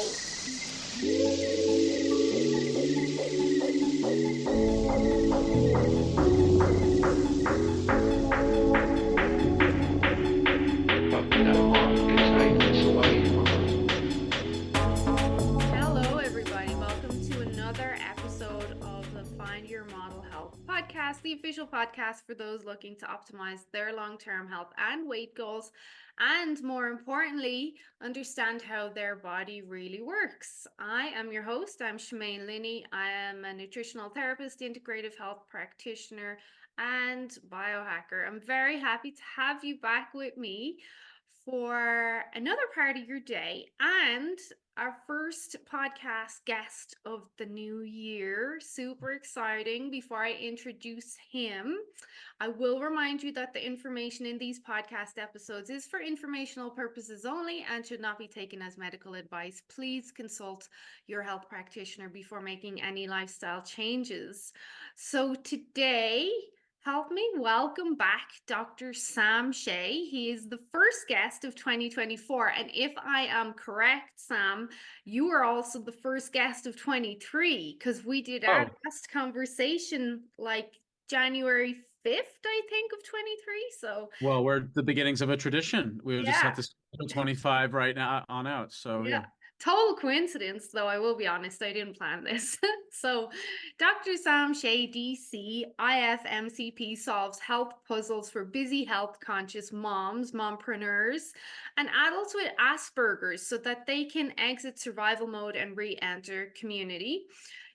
Hello, everybody. Welcome to another episode of the Find Your Model Health podcast, the official podcast for those looking to optimize their long-term health and weight goals, and more importantly, understand how their body really works. I am your host. I'm Shemaine Linney. I am a nutritional therapist, integrative health practitioner, and biohacker. I'm very happy to have you back with me for another part of your day and our first podcast guest of the new year. Super exciting. Before I introduce him, I will remind you that the information in these podcast episodes is for informational purposes only and should not be taken as medical advice. Please consult your health practitioner before making any lifestyle changes. So today, help me welcome back Dr. Sam Shay. He is the first guest of 2024. And if I am correct, Sam, you are also the first guest of 23, because we did our last conversation like January 5th, I think, of 23. So, well, we're the beginnings of a tradition. We just have to schedule 25 right now on out. So, yeah. Total coincidence, though, I will be honest, I didn't plan this. So, Dr. Sam Shay, DC, IFMCP solves health puzzles for busy, health-conscious moms, mompreneurs, and adults with Asperger's so that they can exit survival mode and re-enter community.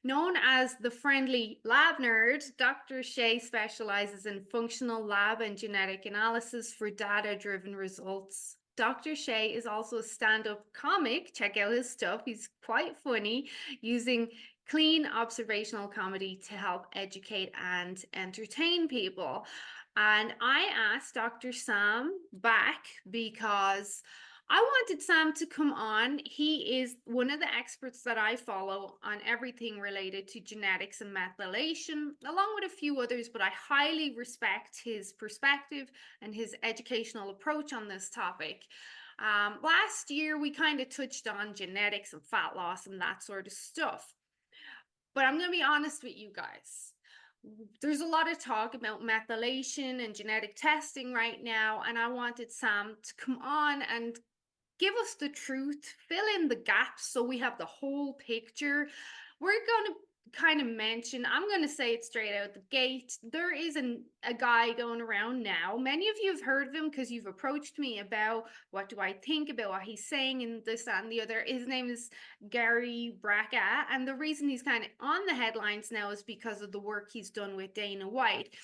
Known as the friendly lab nerd, Dr. Shay specializes in functional lab and genetic analysis for data-driven results. Dr. Shay is also a stand-up comic. Check out his stuff. He's quite funny, using clean observational comedy to help educate and entertain people. And I asked Dr. Sam back because I wanted Sam to come on. He is one of the experts that I follow on everything related to genetics and methylation, along with a few others, but I highly respect his perspective and his educational approach on this topic. Last year, we kind of touched on genetics and fat loss and that sort of stuff. But I'm going to be honest with you guys. There's a lot of talk about methylation and genetic testing right now, and I wanted Sam to come on and give us the truth, fill in the gaps so we have the whole picture. We're going to kind of mention, I'm going to say it straight out the gate, there is a guy going around now. Many of you have heard of him because you've approached me about what do I think about what he's saying and this, that, and the other. His name is Gary Braca, and the reason he's kind of on the headlines now is because of the work he's done with Dana White.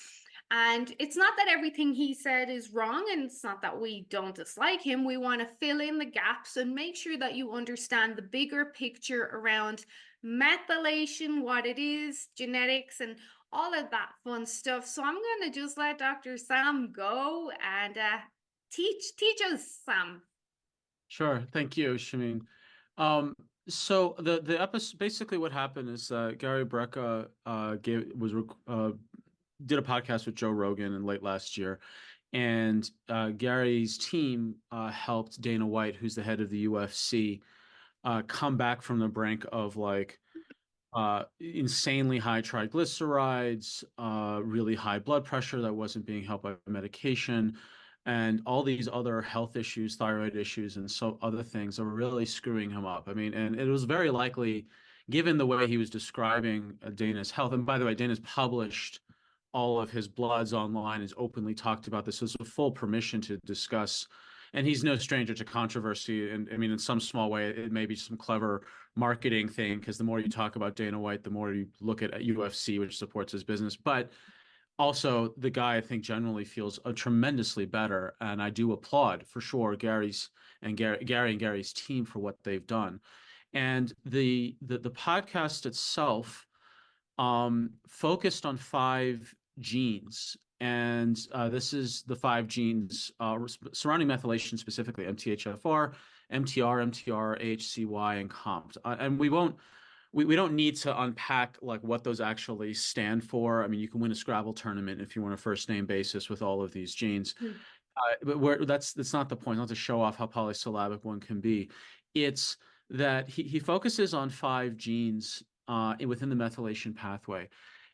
And it's not that everything he said is wrong, and it's not that we don't dislike him. We want to fill in the gaps and make sure that you understand the bigger picture around methylation, what it is, genetics, and all of that fun stuff. So I'm going to just let Dr. Sam go and teach us, Sam. Sure. Thank you, Shemaine. So the episode, basically what happened is Gary Brecka did a podcast with Joe Rogan in late last year, and Gary's team helped Dana White, who's the head of the UFC, come back from the brink of insanely high triglycerides, really high blood pressure that wasn't being helped by medication, and all these other health issues, thyroid issues, and so other things that were really screwing him up. I mean, and it was very likely, given the way he was describing Dana's health. And by the way, Dana's published all of his bloods online, has openly talked about this. So it's a full permission to discuss. And he's no stranger to controversy. And I mean, in some small way, it may be some clever marketing thing, because the more you talk about Dana White, the more you look at UFC, which supports his business. But also, the guy, I think, generally feels tremendously better. And I do applaud, for sure, Gary and Gary's team for what they've done. And the podcast itself focused on 5 genes. And this is the 5 genes surrounding methylation, specifically MTHFR, MTR, MTR, AHCY, and COMT. And we don't need to unpack like what those actually stand for. I mean, you can win a Scrabble tournament if you want a first name basis with all of these genes. But that's not the point. Not to show off how polysyllabic one can be. It's that he focuses on 5 genes within the methylation pathway.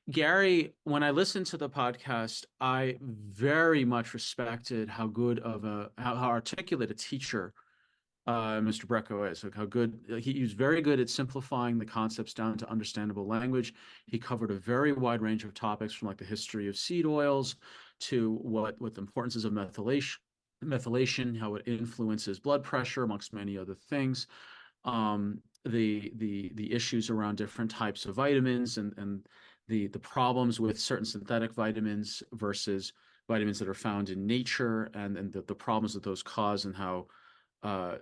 Gary, when I listened to the podcast, I very much respected how good of how articulate a teacher Mr. Brecko is. Like how good he was very good at simplifying the concepts down to understandable language. He covered a very wide range of topics from like the history of seed oils to what the importance is of methylation, how it influences blood pressure, amongst many other things. The issues around different types of vitamins and the problems with certain synthetic vitamins versus vitamins that are found in nature and the problems that those cause and how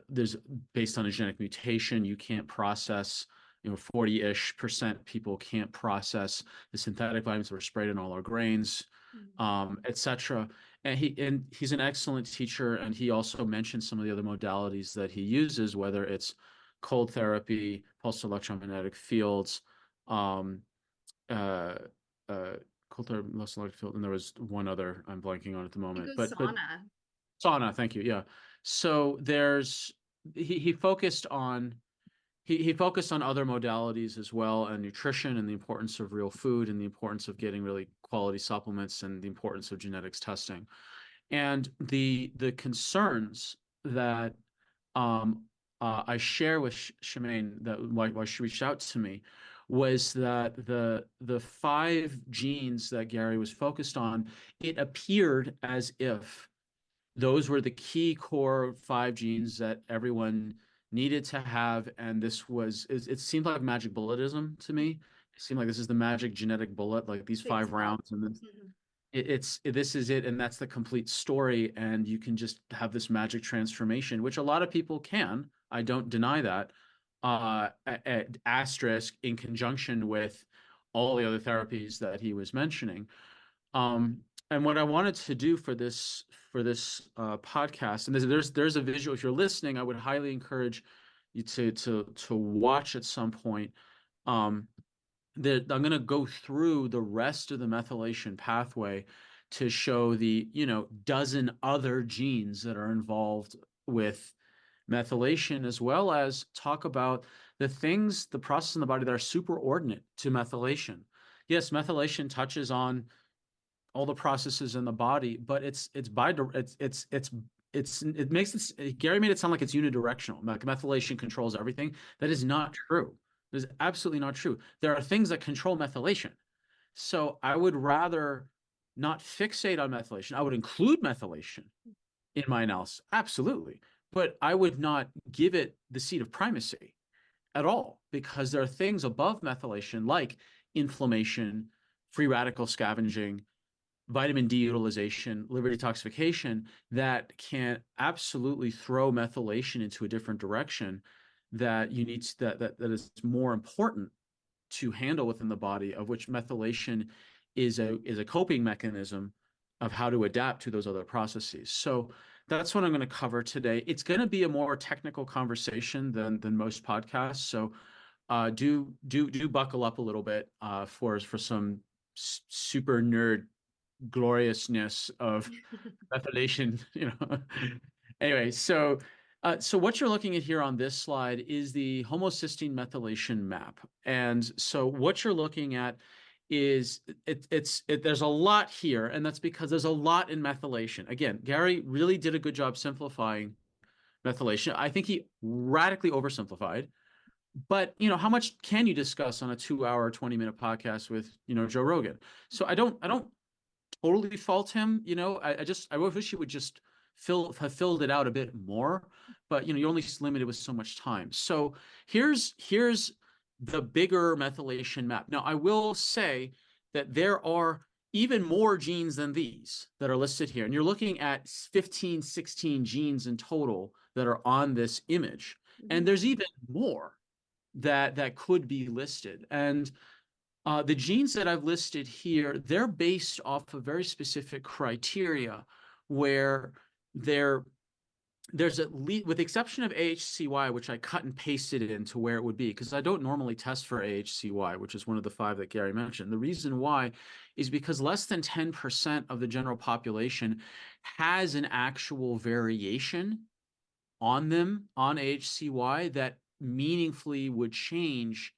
there's based on a genetic mutation, you can't process, 40-ish% people can't process the synthetic vitamins that are sprayed in all our grains, etc. And he's an excellent teacher, and he also mentioned some of the other modalities that he uses, whether it's cold therapy, pulsed electromagnetic fields, um, uh, cold therapy, electromagnetic field, and there was one other I'm blanking on at the I think it moment, was but sauna. sauna, thank you. Yeah. So there's he focused on he focused on other modalities as well and nutrition and the importance of real food and the importance of getting really quality supplements and the importance of genetics testing. And the concerns that I share with Shemaine that why she reached out to me was that the 5 genes that Gary was focused on, it appeared as if those were the key core 5 genes that everyone needed to have. And it seemed like magic bulletism to me. It seemed like this is the magic genetic bullet, like these Big 5 rounds, and then this is it, and that's the complete story. And you can just have this magic transformation, which a lot of people can. I don't deny that. At asterisk in conjunction with all the other therapies that he was mentioning. Um, and what I wanted to do for this podcast, and there's a visual. If you're listening, I would highly encourage you to watch at some point. Um, I'm going to go through the rest of the methylation pathway to show the dozen other genes that are involved with methylation, as well as talk about the process in the body that are superordinate to methylation. Yes, methylation touches on all the processes in the body, but it makes it Gary made it sound like it's unidirectional. Like methylation controls everything. That is not true. That is absolutely not true. There are things that control methylation. So I would rather not fixate on methylation. I would include methylation in my analysis, absolutely, but I would not give it the seat of primacy at all because there are things above methylation like inflammation, free radical scavenging, vitamin D utilization, liver detoxification that can absolutely throw methylation into a different direction that you need that is more important to handle within the body, of which methylation is a coping mechanism of how to adapt to those other processes. So that's what I'm going to cover today. It's going to be a more technical conversation than most podcasts. So do buckle up a little bit for some super nerd gloriousness of methylation, Anyway, so what you're looking at here on this slide is the homocysteine methylation map. And so what you're looking at is there's a lot here, and that's because there's a lot in methylation. Again, Gary really did a good job simplifying methylation. I think he radically oversimplified. But how much can you discuss on a 2-hour, 20-minute podcast with Joe Rogan? So I don't totally fault him. I wish he would just have filled it out a bit more. But you're only limited with so much time. So here's the bigger methylation map. Now I will say that there are even more genes than these that are listed here, and you're looking at 15, 16 genes in total that are on this image, and there's even more that could be listed. And the genes that I've listed here, they're based off of very specific criteria where there's at least, with the exception of AHCY, which I cut and pasted it into where it would be, because I don't normally test for AHCY, which is one of the 5 that Gary mentioned. The reason why is because less than 10% of the general population has an actual variation on them on AHCY that meaningfully would change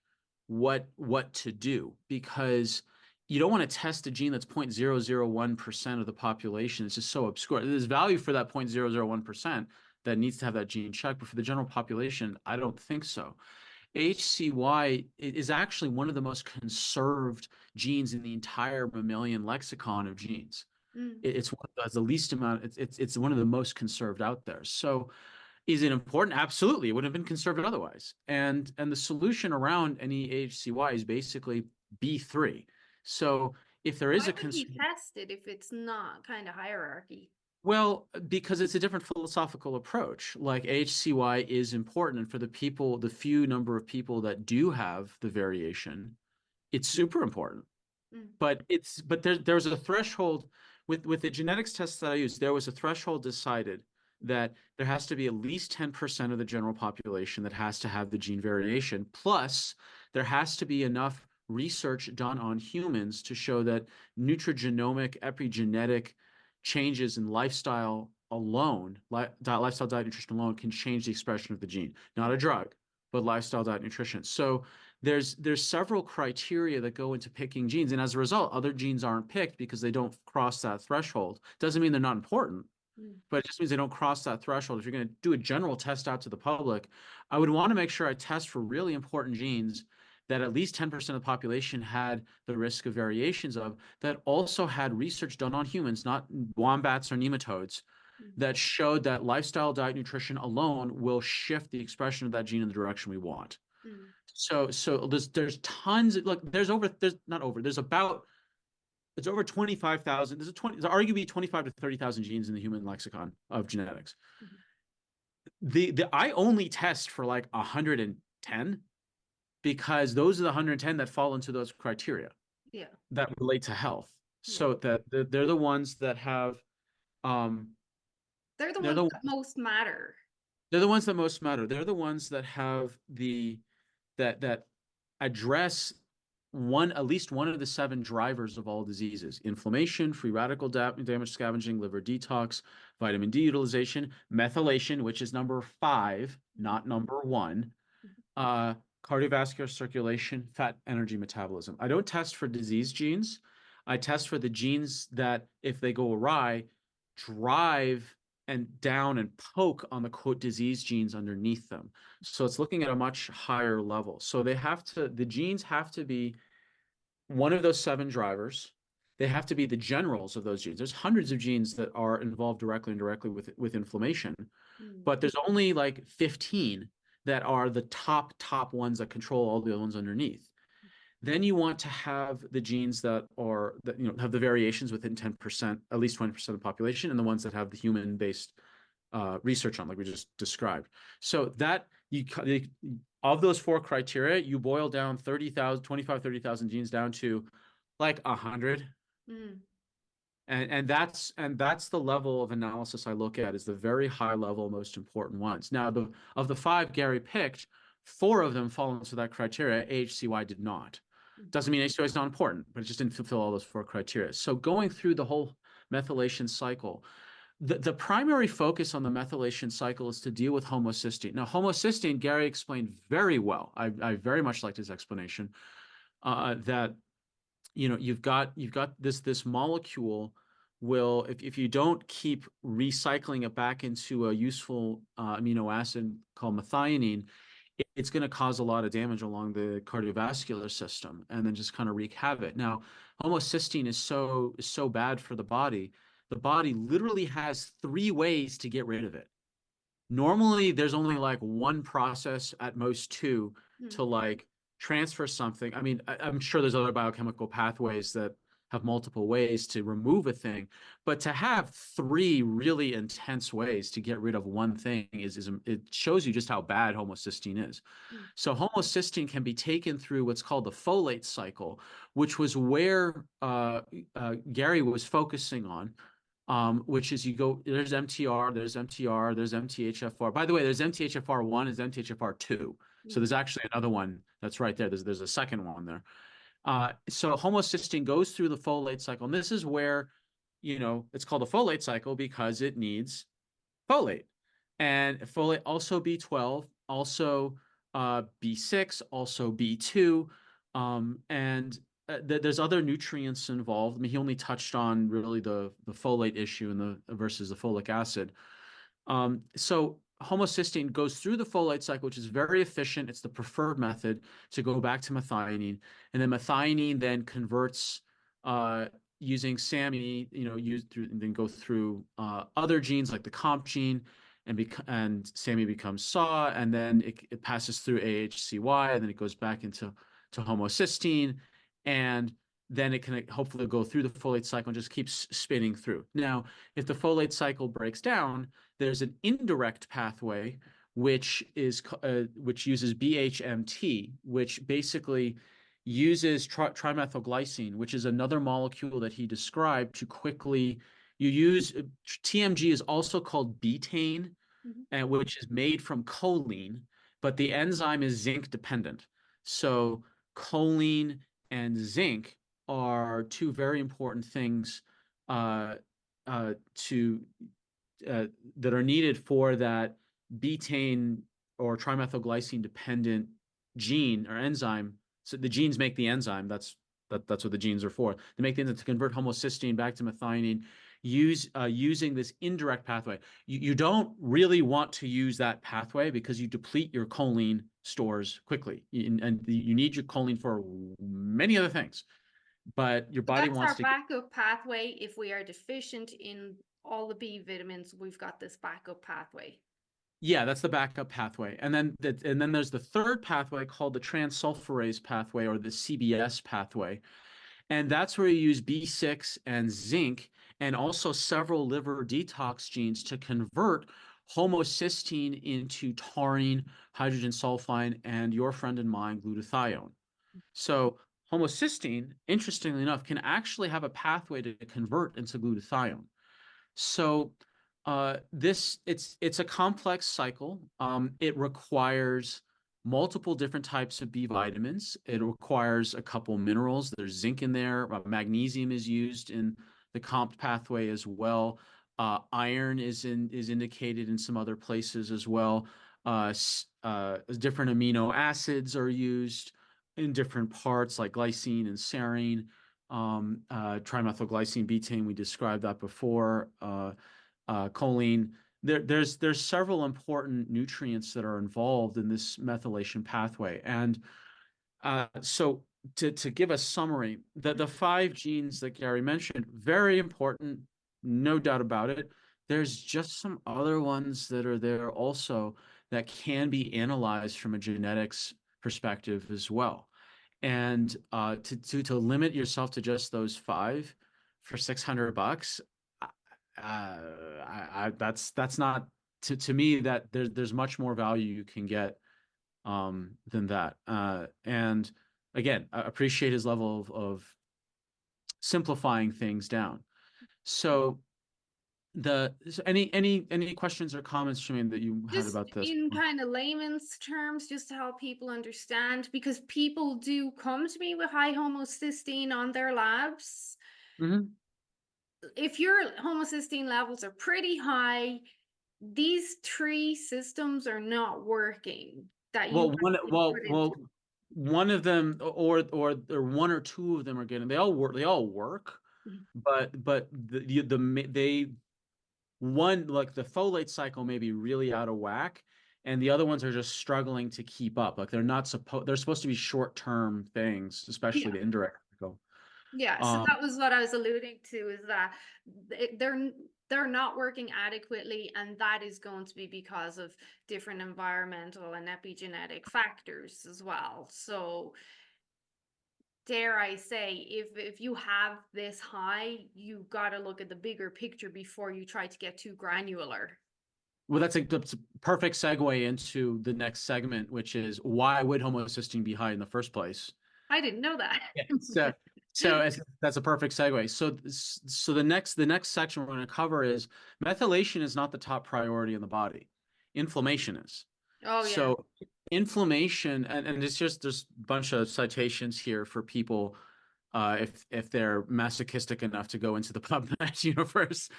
what to do, because you don't want to test a gene that's 0.001% of the population. It's just so obscure. There's value for that 0.001% that needs to have that gene checked, but for the general population, I don't think so. HCY is actually one of the most conserved genes in the entire mammalian lexicon of genes. Mm. It's one of the least amount. It's one of the most conserved out there. So, is it important? Absolutely. It wouldn't have been conserved otherwise. And the solution around any HCY is basically B3. So if there is Why a would you concern, test it if it's not kind of hierarchy? well, because it's a different philosophical approach. Like HCY is important, and for the people, the few number of people that do have the variation, it's super important. Mm. But there's a threshold with the genetics tests that I use. There was a threshold decided that there has to be at least 10% of the general population that has to have the gene variation. Plus, there has to be enough research done on humans to show that nutrigenomic, epigenetic changes in lifestyle alone, lifestyle, diet, nutrition alone, can change the expression of the gene. Not a drug, but lifestyle, diet, nutrition. So there's several criteria that go into picking genes, and as a result, other genes aren't picked because they don't cross that threshold. Doesn't mean they're not important, Mm. but it just means they don't cross that threshold. If you're going to do a general test out to the public, I would want to make sure I test for really important genes that at least 10% of the population had the risk of variations of, that also had research done on humans, not wombats or nematodes, Mm. that showed that lifestyle, diet, nutrition alone will shift the expression of that gene in the direction we want. Mm. So there's tons of, look, there's not over, there's about, it's over 25,000. There's arguably 25 to 30,000 genes in the human lexicon of genetics. Mhm. The I only test for like 110, because those are the 110 that fall into those criteria Yeah. that relate to health. Yeah. So that they're the ones that have um They're the they're ones the that most matter. they're the ones that most matter. They're the ones that have the that address one, at least one of the seven drivers of all diseases: inflammation, free radical damage scavenging, liver detox, vitamin D utilization, methylation, which is number 5, not number 1, Mhm. uh, cardiovascular circulation, fat energy metabolism. I don't test for disease genes. I test for the genes that, if they go awry, drive and down and poke on the quote disease genes underneath them. So it's looking at a much higher level. So the genes have to be one of those seven drivers. They have to be the generals of those genes. There's hundreds of genes that are involved directly and indirectly with inflammation, Mm. but there's only like 15 that are the top ones that control all the other ones underneath. Then you want to have the genes that have the variations within 10%, at least 20% of the population, and the ones that have the human-based research on, like we just described. So that of those 4 criteria, you boil down 30,000 genes down to like 100. Mm. And that's the level of analysis I look at, is the very high level, most important ones. Now, of the 5 Gary picked, 4 of them fall into that criteria. HCY did not. Doesn't mean HCY is not important, but it just didn't fulfill all those 4 criteria. So going through the whole methylation cycle, the primary focus on the methylation cycle is to deal with homocysteine. Now, homocysteine, Gary explained very well. I very much liked his explanation, that you've got this molecule will, if you don't keep recycling it back into a useful amino acid called methionine, it's going to cause a lot of damage along the cardiovascular system and then just kind of wreak havoc. Now, homocysteine is so bad for the body. The body literally has 3 ways to get rid of it. Normally, there's only like one process, at most 2, Mm. to like transfer something. I mean, I'm sure there's other biochemical pathways that have multiple ways to remove a thing, but to have 3 really intense ways to get rid of one thing is it shows you just how bad homocysteine is. Mm. So homocysteine can be taken through what's called the folate cycle, which was where Gary was focusing on, which is, you go, there's MTR, there's MTR, there's MTHFR. By the way, there's MTHFR1, there's MTHFR2. So Mm. there's actually another one that's right there. There's a second one there. So homocysteine goes through the folate cycle. And this is where, it's called the folate cycle because it needs folate. And folate, also B12, also B6, also B2, and there's other nutrients involved. I mean, he only touched on really the folate issue and the versus the folic acid. So homocysteine goes through the folate cycle, which is very efficient. It's the preferred method to go back to methionine, and then methionine then converts using SAMe, use through and then go through other genes like the COMP gene, and SAMe becomes SAW, and then it passes through AHCY, and then it goes back into homocysteine, and then it can hopefully go through the folate cycle and just keeps spinning through. Now, if the folate cycle breaks down, there's an indirect pathway which uses BHMT, which basically uses trimethylglycine, which is another molecule that he described to quickly you use TMG is also called betaine, Mhm. and which is made from choline, but the enzyme is zinc dependent. So choline and zinc are two very important things uh, to that are needed for that betaine or trimethylglycine dependent gene or enzyme. So the genes make the enzyme. That's what the genes are for. They make the enzyme to convert homocysteine back to methionine using this indirect pathway. You don't really want to use that pathway because you deplete your choline stores quickly, and you need your choline for many other things. But your So body that's wants our to get. backup pathway. If we are deficient in all the B vitamins, we've got this backup pathway. Yeah, that's the backup pathway. And then there's the third pathway called the transsulfurase pathway or the CBS pathway. And that's where you use B6 and zinc and also several liver detox genes to convert homocysteine into taurine, hydrogen sulfide, and your friend and mine, glutathione. So homocysteine, interestingly enough, can actually have a pathway to convert into glutathione. So it's a complex cycle. It requires multiple different types of B vitamins. It requires a couple minerals. There's zinc in there. Magnesium is used in the COMT pathway as well. Iron is indicated in some other places as well. Different amino acids are used in different parts, like glycine and serine. Trimethylglycine betaine, we described that before. Choline. There's several important nutrients that are involved in this methylation pathway, and so to give a summary, the five genes that Gary mentioned, very important, no doubt about it. There's just some other ones that are there also that can be analyzed from a genetics perspective as well. And to limit yourself to just those five for $600, that's not to me that there's much more value you can get than that. And again, I appreciate his level of simplifying things down. So any questions or comments, Shemaine, that you had Just about this? in kind of layman's terms, just to help people understand, because people do come to me with high homocysteine on their labs. Mhm. If your homocysteine levels are pretty high, these three systems are not working that you Well, have to put into. one of them or one or two of them are getting they all work, Mhm. but they one like the folate cycle may be really out of whack, and the other ones are just struggling to keep up. Like they're supposed to be short-term things, especially Yeah. the indirect cycle. Yeah, so Um, that was what I was alluding to, is that they're not working adequately, and that is going to be because of different environmental and epigenetic factors as well. So dare I say, if you have this high, you got to look at the bigger picture before you try to get too granular. well, that's a perfect segue into the next segment, which is why would homocysteine be high in the first place? I didn't know that. Yeah. That's a perfect segue. So the next section we're going to cover is methylation is not the top priority in the body. Inflammation is. Oh yeah. So inflammation, and it's just there's a bunch of citations here for people if they're masochistic enough to go into the PubMed universe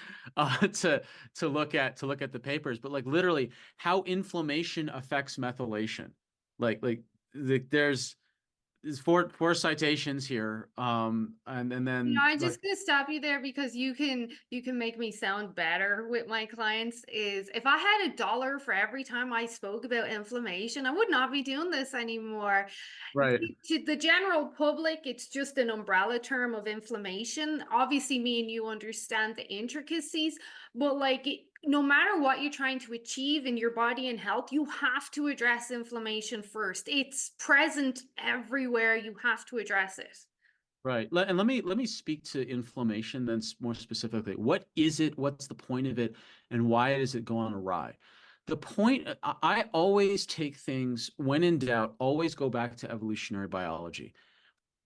to look at the papers, but like literally how inflammation affects methylation. There's four citations here. And then I'm like just gonna stop you there because you can make me sound better with my clients. Is if I had $1 for every time I spoke about inflammation, I would not be doing this anymore. right. To the general public, it's just an umbrella term of inflammation. Obviously, me and you understand the intricacies, but like no matter what you're trying to achieve in your body and health, you have to address inflammation first. It's present everywhere. You have to address it. Right. And let me speak to inflammation then more specifically. What is it? What's the point of it? And why does it go on awry? The point, I always take things when in doubt, always go back to evolutionary biology.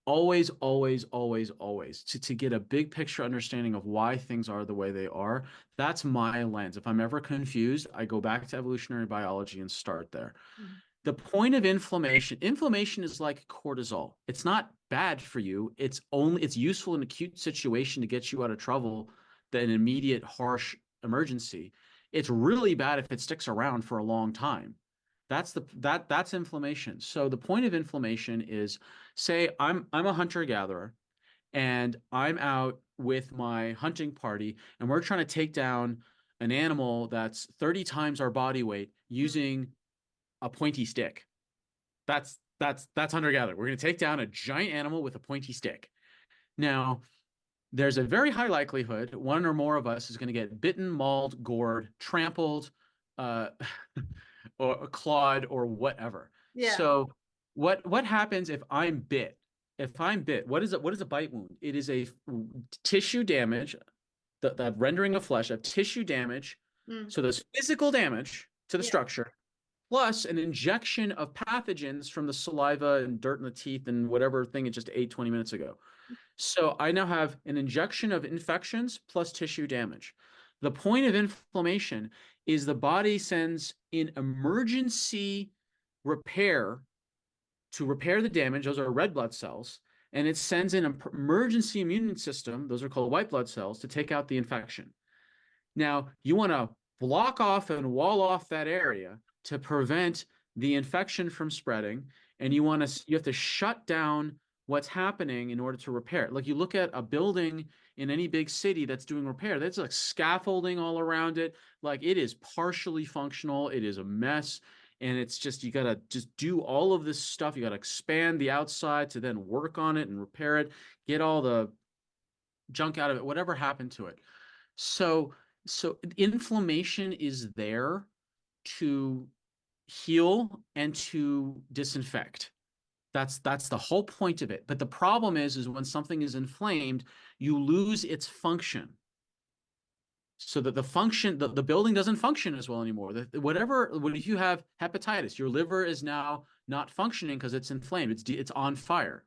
Always, always, always, always to get a big picture understanding of why things are the way they are. That's my lens. If I'm ever confused, I go back to evolutionary biology and start there. Mhm. The point of inflammation is like cortisol. It's not bad for you. It's useful in acute situation to get you out of trouble than an immediate harsh emergency. It's really bad if it sticks around for a long time. That's inflammation. So the point of inflammation is, say I'm a hunter gatherer and I'm out with my hunting party and we're trying to take down an animal that's 30 times our body weight using a pointy stick. That's hunter gatherer. We're going to take down a giant animal with a pointy stick. Now, there's a very high likelihood one or more of us is going to get bitten, mauled, gored, trampled, uh, or clawed, or whatever. Yeah. So, what happens if I'm bit? If I'm bit, what is it? What is a bite wound? It is a tissue damage, the rendering of flesh, of tissue damage. Mm. So there's physical damage to the Yeah. structure plus an injection of pathogens from the saliva and dirt in the teeth and whatever thing it just ate 20 minutes ago. So I now have an injection of infections plus tissue damage. The point of inflammation is the body sends in emergency repair to repair the damage. Those are red blood cells. And it sends in an emergency immune system. Those are called white blood cells to take out the infection. Now, you want to block off and wall off that area to prevent the infection from spreading, and you have to shut down what's happening in order to repair it. Like you look at a building in any big city that's doing repair, that's like scaffolding all around it. Like it is partially functional, it is a mess. And it's just, you got to just do all of this stuff. You got to expand the outside to then work on it and repair it, get all the junk out of it, whatever happened to it. So, so inflammation is there to heal and to disinfect. That's the whole point of it. But the problem is when something is inflamed, you lose its function. So that the building doesn't function as well anymore. What if you have hepatitis, your liver is now not functioning because it's inflamed. It's on fire.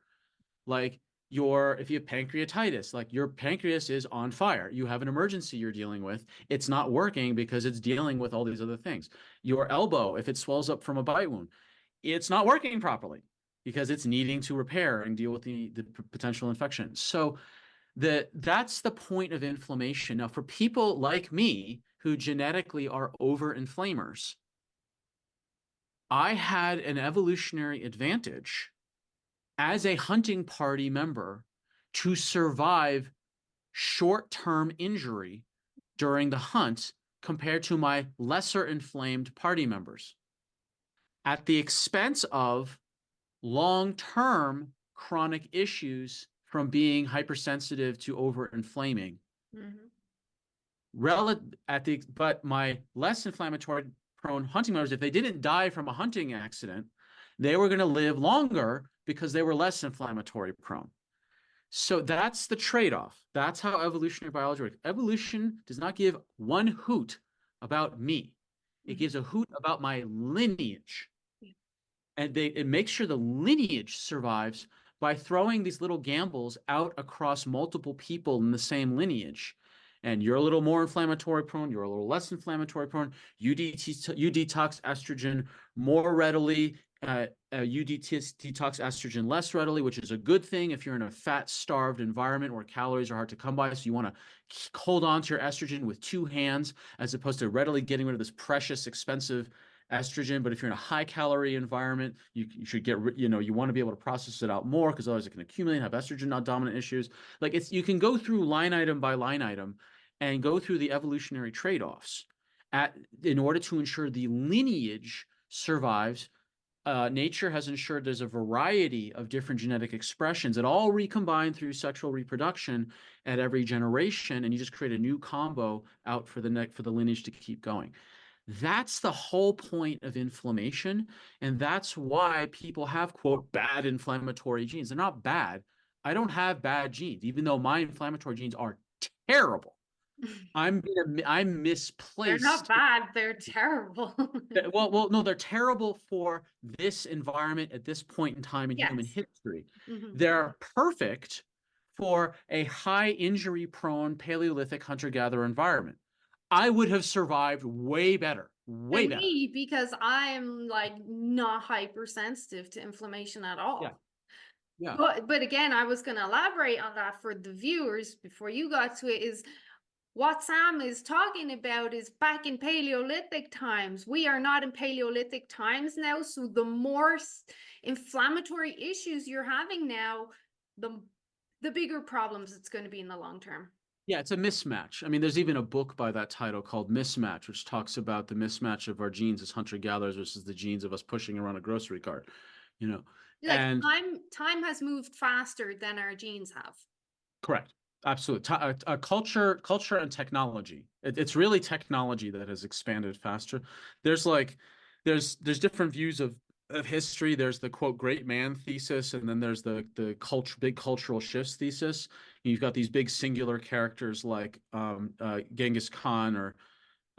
Like if you have pancreatitis, like your pancreas is on fire. You have an emergency you're dealing with. It's not working because it's dealing with all these other things. Your elbow, if it swells up from a bite wound, it's not working properly because it's needing to repair and deal with the potential infection. So that's the point of inflammation. Now, for people like me who genetically are over inflammers, I had an evolutionary advantage as a hunting party member to survive short-term injury during the hunt compared to my lesser inflamed party members at the expense of long-term chronic issues from being hypersensitive to over-inflaming. Mhm. But my less inflammatory prone hunting members, if they didn't die from a hunting accident, they were going to live longer because they were less inflammatory prone. So that's the trade-off. That's how evolutionary biology works. Evolution does not give one hoot about me. It Mhm. gives a hoot about my lineage. Yeah. And it makes sure the lineage survives by throwing these little gambles out across multiple people in the same lineage. And you're a little more inflammatory prone, you're a little less inflammatory prone. You detox estrogen more readily. You detox estrogen less readily, which is a good thing if you're in a fat-starved environment where calories are hard to come by. So you want to hold on to your estrogen with two hands as opposed to readily getting rid of this precious, expensive estrogen. But if you're in a high calorie environment, you should get, you want to be able to process it out more because otherwise it can accumulate, have estrogen not dominant issues. Like you can go through line item by line item and go through the evolutionary trade-offs in order to ensure the lineage survives. Nature has ensured there's a variety of different genetic expressions that all recombine through sexual reproduction at every generation, and you just create a new combo out for the lineage to keep going. That's the whole point of inflammation, and that's why people have, quote, bad inflammatory genes. They're not bad. I don't have bad genes, even though my inflammatory genes are terrible. I'm They're not misplaced. bad, they're terrible. No, they're terrible for this environment at this point in time in human Yes. history. Hmm. They're perfect for a high injury prone Paleolithic hunter-gatherer environment. I would have survived way better, way And better. me, because I'm like not hypersensitive to inflammation at Yeah, all. yeah. But again, I was going to elaborate on that for the viewers before you got to it, is what Sam is talking about is back in Paleolithic times. We are not in Paleolithic times now, so the more inflammatory issues you're having now, the bigger problems it's going to be in the long term. Yeah, it's a mismatch. I mean, there's even a book by that title called Mismatch, which talks about the mismatch of our genes as hunter-gatherers versus the genes of us pushing around a grocery cart, you know. Like And time has moved faster than our genes have. correct. Absolutely. Culture and technology. It's really technology that has expanded faster. There's like, there's different views of history. There's the quote great man thesis, and then there's the big cultural shifts thesis. You've got these big singular characters like Genghis Khan or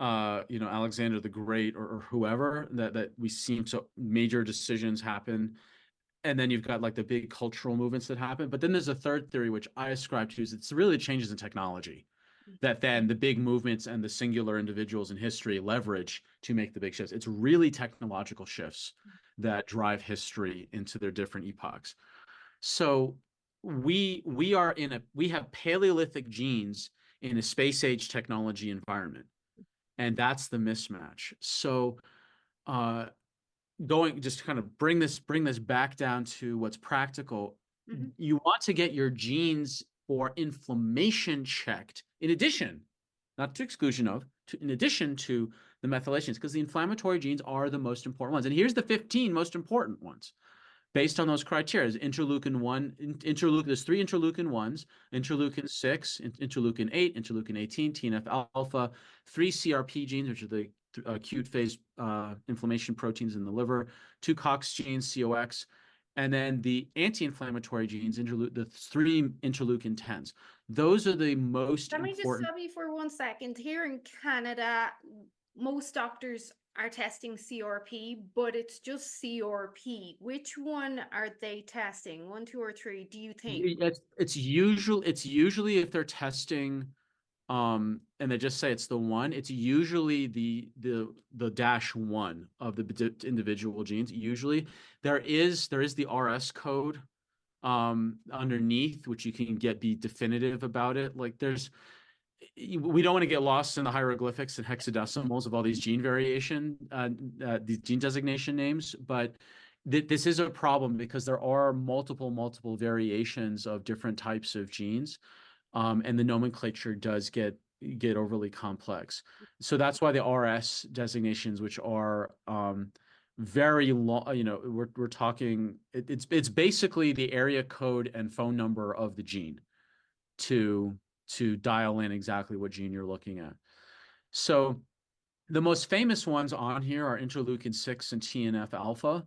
Alexander the Great or whoever that we seem so major decisions happen, and then you've got like the big cultural movements that happen. But then there's a third theory, which I ascribe to, is it's really changes in technology that then the big movements and the singular individuals in history leverage to make the big shifts. It's really technological shifts that drive history into their different epochs. So we have Paleolithic genes in a space age technology environment, and that's the mismatch. So uh, going just to kind of bring this back down to what's practical, Mhm. you want to get your genes for inflammation checked in addition, not to exclusion of, in addition to the methylations, because the inflammatory genes are the most important ones. And here's the 15 most important ones based on those criteria. Interleukin 1, there's three interleukin 1s, interleukin 6, interleukin 8, interleukin 18, TNF alpha, three CRP genes, which are the acute phase inflammation proteins in the liver, two COX genes, COX, and then the anti-inflammatory genes, the three interleukin 10s. Those are the most Let me just important. stop you for 1 second. Here in Canada, most doctors are testing CRP, but it's just CRP. Which one are they testing? One, two, or three, do you think? It's usually if they're testing and they just say it's the one, it's usually the dash one of the individual genes. Usually there is the RS code underneath, which you can be definitive about it. Like we don't want to get lost in the hieroglyphics and hexadecimals of all these gene these gene designation names, but this is a problem because there are multiple variations of different types of genes, and the nomenclature does get overly complex. So that's why the RS designations, which are very long, we're talking, it's basically the area code and phone number of the gene to dial in exactly what gene you're looking at. So the most famous ones on here are interleukin 6 and TNF alpha,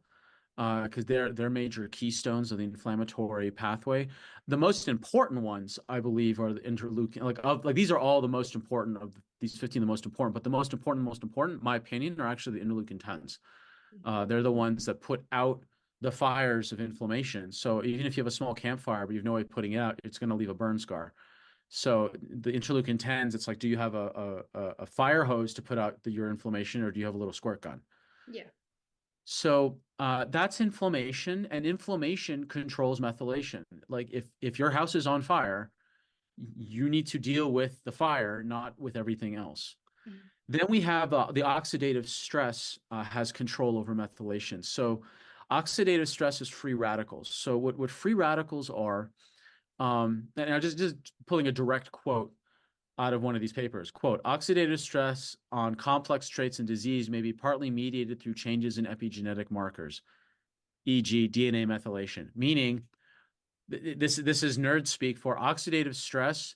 because they're major keystones of the inflammatory pathway. The most important ones, I believe, are the interleukin. Like these are all the most important of these 15, the most important. But the most important, in my opinion, are actually the interleukin 10s. They're the ones that put out the fires of inflammation. So even if you have a small campfire, but you have no way of putting it out, it's going to leave a burn scar. So the interleukin 10s, it's like, do you have a fire hose to put out your inflammation, or do you have a little squirt gun? Yeah. So that's inflammation, and inflammation controls methylation. Like if your house is on fire, you need to deal with the fire, not with everything else. Then we have the oxidative stress has control over methylation. So oxidative stress is free radicals. So what free radicals are, and I'm just pulling a direct quote out of one of these papers. Quote, oxidative stress on complex traits in disease may be partly mediated through changes in epigenetic markers, e.g. DNA methylation, meaning this is nerd speak for oxidative stress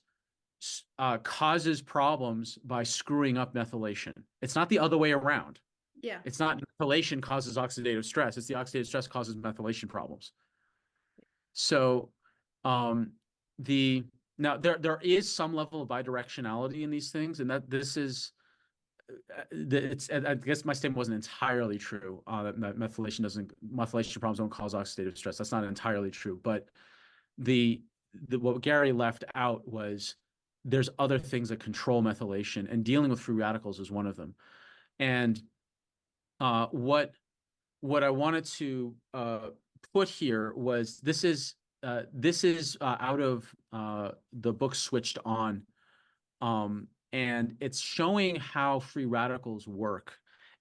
causes problems by screwing up methylation. It's not the other way around. Yeah. It's not methylation causes oxidative stress. It's the oxidative stress causes methylation problems. So um, the now there is some level of bidirectionality in these things, and that this is it's I guess my statement wasn't entirely true that methylation problems don't cause oxidative stress. That's not entirely true, but the what Gary left out was there's other things that control methylation, and dealing with free radicals is one of them. And what I wanted to put here was this is out of the book Switched On, and it's showing how free radicals work.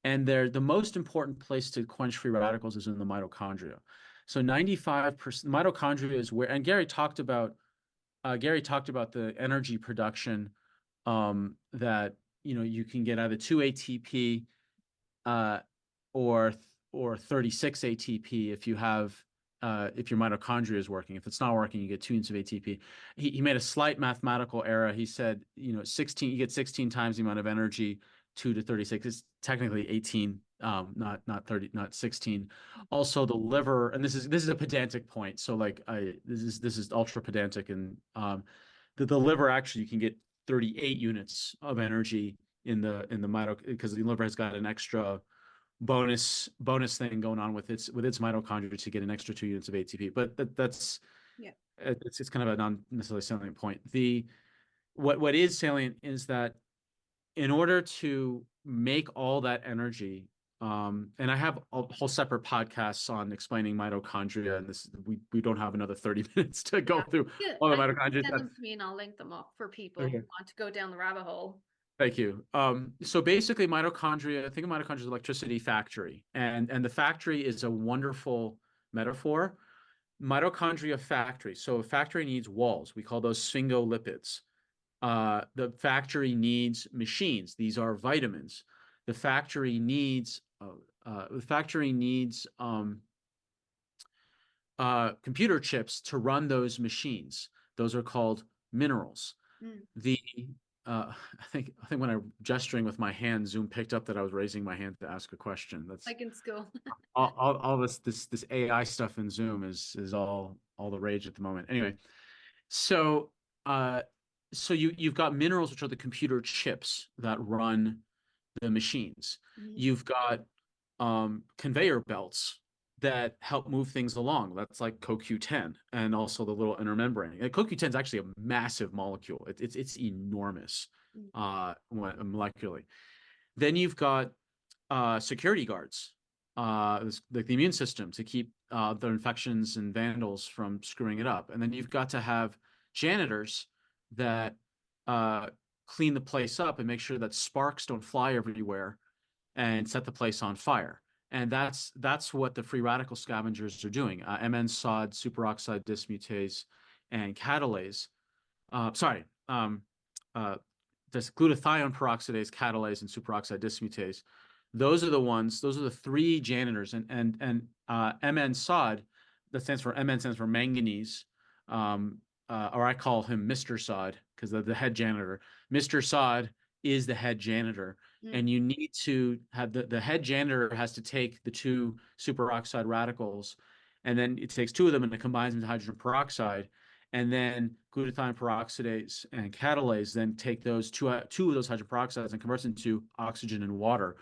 And they're the most important place to quench free radicals is in the mitochondria. So 95% mitochondria is where, and Gary talked about the energy production that you can get either 2 ATP uh, or 36 ATP if if your mitochondria is working. If it's not working, you get 2 units of ATP. He made a slight mathematical error. He said 16 you get 16 times the amount of energy. 2 to 36 is technically 18, not 30, not 16. Also, the liver, and this is a pedantic point. So like this is ultra pedantic, and the liver actually you can get 38 units of energy in the mitochondria because the liver has got an extra bonus thing going on with its mitochondria to get an extra 2 units of ATP. But that's Yeah. it's kind of a non necessarily salient point. The what is salient is that in order to make all that energy, and I have a whole separate podcasts on explaining mitochondria, and this we don't have another 30 minutes to go Yeah. through Yeah. all the I can mitochondria send stuff. them to me and I'll link them up for people who Okay. want to go down the rabbit hole. Thank you. So basically, mitochondria, think of mitochondria as an electricity factory, and the factory is a wonderful metaphor. Mitochondria factory. So a factory needs walls. We call those sphingolipids. The factory needs machines. These are vitamins. The factory needs computer chips to run those machines. Those are called minerals. Mm. The I think when I gesturing with my hand, Zoom picked up that I was raising my hand to ask a question. That's Like in school. all this AI stuff in Zoom is all the rage at the moment. Anyway, so uh, so you've got minerals, which are the computer chips that run the machines. Mhm. You've got conveyor belts that help move things along. That's like CoQ10 and also the little inner membrane. And CoQ10 is actually a massive molecule. It's enormous Mm. molecularly. Then you've got security guards, like the immune system to keep the infections and vandals from screwing it up. And then you've got to have janitors that uh, clean the place up and make sure that sparks don't fly everywhere and set the place on fire. And that's what the free radical scavengers are doing. MN SOD, superoxide dismutase, and catalase. Sorry, this glutathione peroxidase, catalase, and superoxide dismutase. Those are the ones. Those are the three janitors. And MN SOD, that stands for MN stands for manganese, or I call him Mr. SOD because the head janitor. Mr. SOD is the head janitor, Mm. and you need to have the head janitor has to take the two superoxide radicals, and then it takes two of them and it combines them to hydrogen peroxide, and then glutathione peroxidase and catalase then take those two of those hydrogen peroxides and converts into oxygen and water,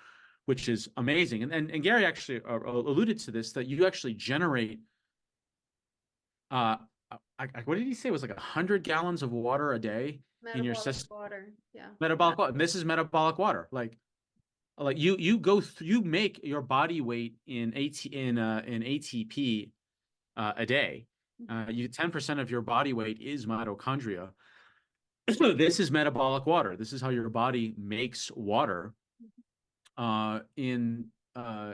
which is amazing. And Gary actually alluded to this, that you actually generate uh what did he say? It was like 100 gallons of water a day in your Metabolic system. water. Yeah. Metabolic water. And this is metabolic water. Like you go you make your body weight in ATP a day. Mhm. You 10% of your body weight is mitochondria. This is metabolic water. This is how your body makes water uh, in uh,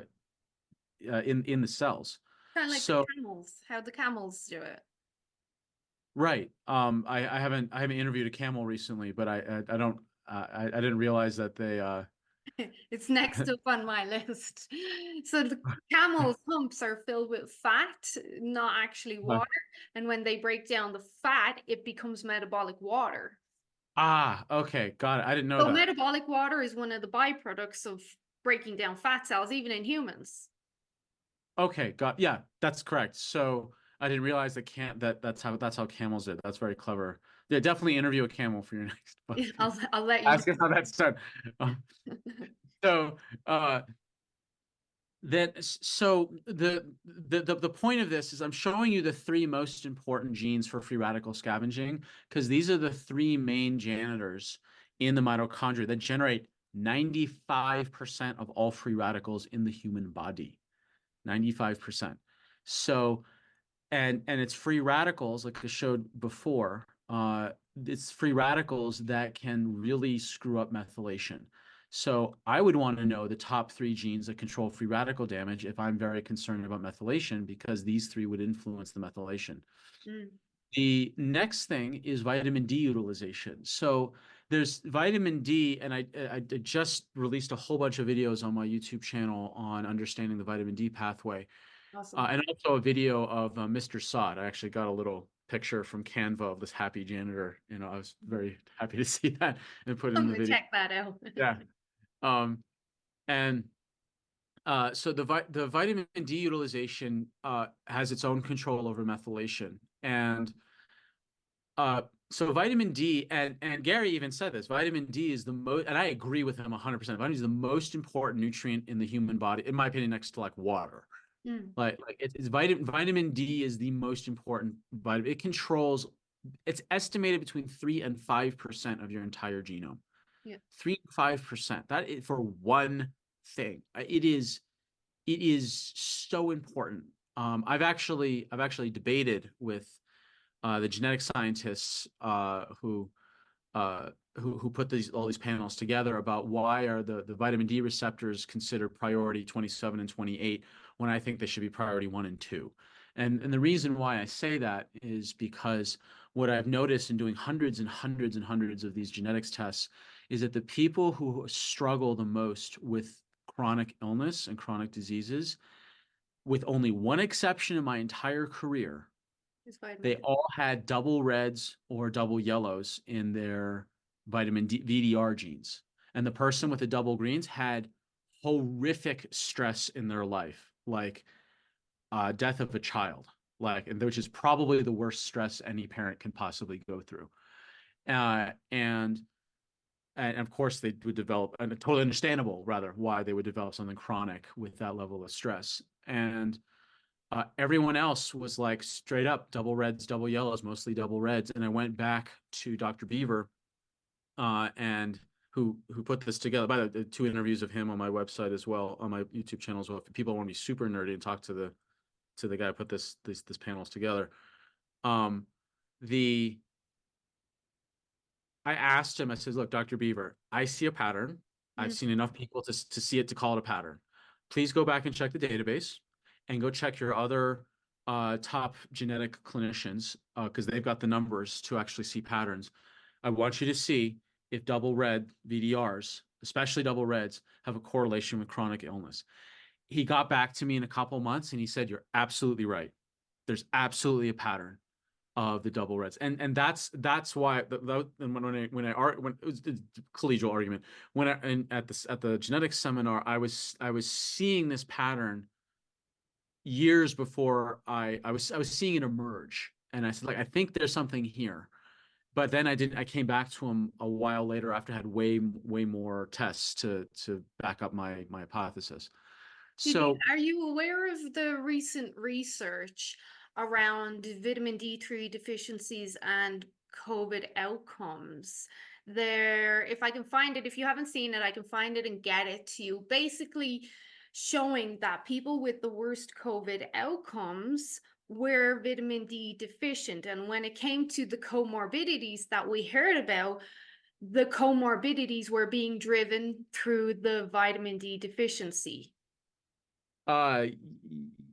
in the cells. Kind of like the So camels, how the camels do it. right. I haven't interviewed a camel recently, but I don't I didn't realize that they It's next up on my list. So the camel's humps are filled with fat, not actually water. And when they break down the fat, it becomes metabolic water. okay, got it. I didn't know So that. metabolic water is one of the byproducts of breaking down fat cells, even in humans. Okay, got yeah, that's correct. So I didn't realize that can that that's how camels did. That's very clever. Yeah, definitely interview a camel for your next book. I'll let you Ask him how that's done. Uh, know. so uh so the point of this is I'm showing you the three most important genes for free radical scavenging because these are the three main janitors in the mitochondria that generate 95% of all free radicals in the human body. 95%. So and it's free radicals like I showed before. It's free radicals that can really screw up methylation. So I would want to know the top three genes that control free radical damage if I'm very concerned about methylation, because these three would influence the methylation. Mm, The next thing is vitamin D utilization. So there's vitamin D, and I just released a whole bunch of videos on my YouTube channel on understanding the vitamin D pathway, awesome. and also a video of Mr. Sod. I actually got a little picture from Canva of this happy janitor. I was very happy to see that and put in I'm the gonna video. check that out. Yeah. Um, and so the vitamin D utilization has its own control over methylation, and so vitamin D, and Gary even said this, vitamin D is the most, and I agree with him 100%. Vitamin D is the most important nutrient in the human body, in my opinion, next to like water. Mm, It's vitamin D is the most important vitamin. It controls, it's estimated between 3 and 5% of your entire genome. yeah. 3 to 5%. That is for one thing. It is so important. I've actually debated with the genetic scientists who put all these panels together about why are the vitamin D receptors considered priority 27 and 28 when I think they should be priority 1 and 2. And the reason why I say that is because what I've noticed in doing hundreds and hundreds and hundreds of these genetics tests is that the people who struggle the most with chronic illness and chronic diseases, with only one exception in my entire career, It's vitamin they D. all had double reds or double yellows in their vitamin D VDR genes. And the person with the double greens had horrific stress in their life, like death of a child, and which is probably the worst stress any parent can possibly go through. And of course they would develop, and totally understandable rather why they would develop something chronic with that level of stress. And everyone else was like straight up double reds, double yellows, mostly double reds. And I went back to Dr. Beaver, and who put this together. By the two interviews of him on my website as well, on my YouTube channel as well. If people want to be super nerdy and talk to the guy who put this panels together, um, the I asked him. I said, "Look, Dr. Beaver, I see a pattern. I've Mm, seen enough people to see it to call it a pattern. Please go back and check the database, and go check your other top genetic clinicians because they've got the numbers to actually see patterns. I want you to see if double red VDRs, especially double reds, have a correlation with chronic illness." He got back to me in a couple months and he said, "You're absolutely right. There's absolutely a pattern of the double reds," and that's why and when it was a collegial argument, when at the genetics seminar, I was seeing this pattern years before I was seeing it emerge, and I said, like, I think there's something here. But then I came back to him a while later after I had way more tests to back up my hypothesis. So Are you aware of the recent research around vitamin D3 deficiencies and COVID outcomes? If I can find it, if you haven't seen it, I can find it and get it to you. Basically, showing that people with the worst COVID outcomes were vitamin D deficient. And when it came to the comorbidities that we heard about, the comorbidities were being driven through the vitamin D deficiency. Uh,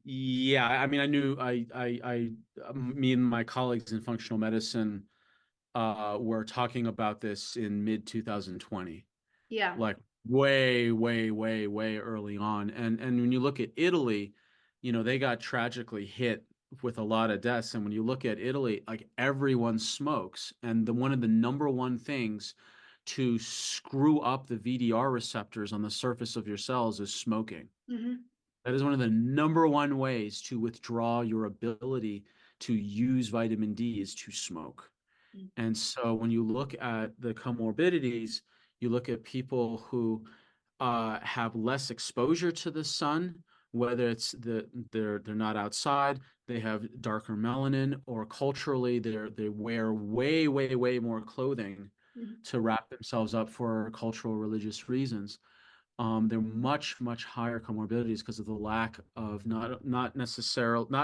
yeah, I mean, I knew me and my colleagues in functional medicine were talking about this in mid 2020, Yeah. like way, way, way, way early on. And when you look at Italy, they got tragically hit with a lot of deaths. And when you look at Italy, like everyone smokes, and one of the number one things to screw up the VDR receptors on the surface of your cells is smoking. Hmm. That is one of the number one ways to withdraw your ability to use vitamin D is to smoke. And so when you look at the comorbidities, you look at people who have less exposure to the sun, whether it's they're not outside, they have darker melanin, or culturally they wear way, way, way more clothing Hmm. to wrap themselves up for cultural religious reasons. They're much, much higher comorbidities because of the lack of not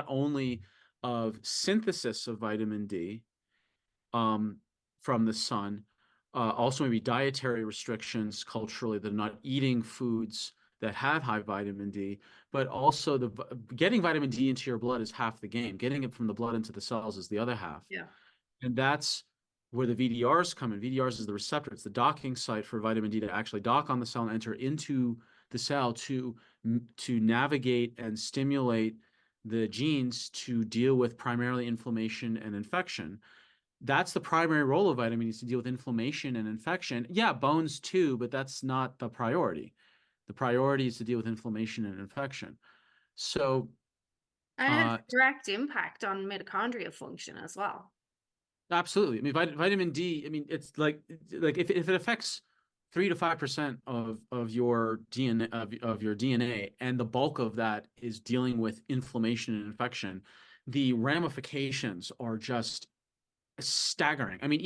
only of synthesis of vitamin D um, from the sun, also maybe dietary restrictions culturally, they're not eating foods that have high vitamin D, but also getting vitamin D into your blood is half the game. Getting it from the blood into the cells is the other half. Yeah. And that's where the VDRs come in. VDRs is the receptor. It's the docking site for vitamin D to actually dock on the cell and enter into the cell to navigate and stimulate the genes to deal with primarily inflammation and infection. That's the primary role of vitamin D, is to deal with inflammation and infection. Yeah, bones too, but that's not the priority. The priority is to deal with inflammation and infection. So, And it has uh, a direct impact on mitochondrial function as well. absolutely. I mean, vitamin D. I mean, it's like if it affects 3 to 5% of your DNA of your DNA, and the bulk of that is dealing with inflammation and infection, the ramifications are just staggering. I mean,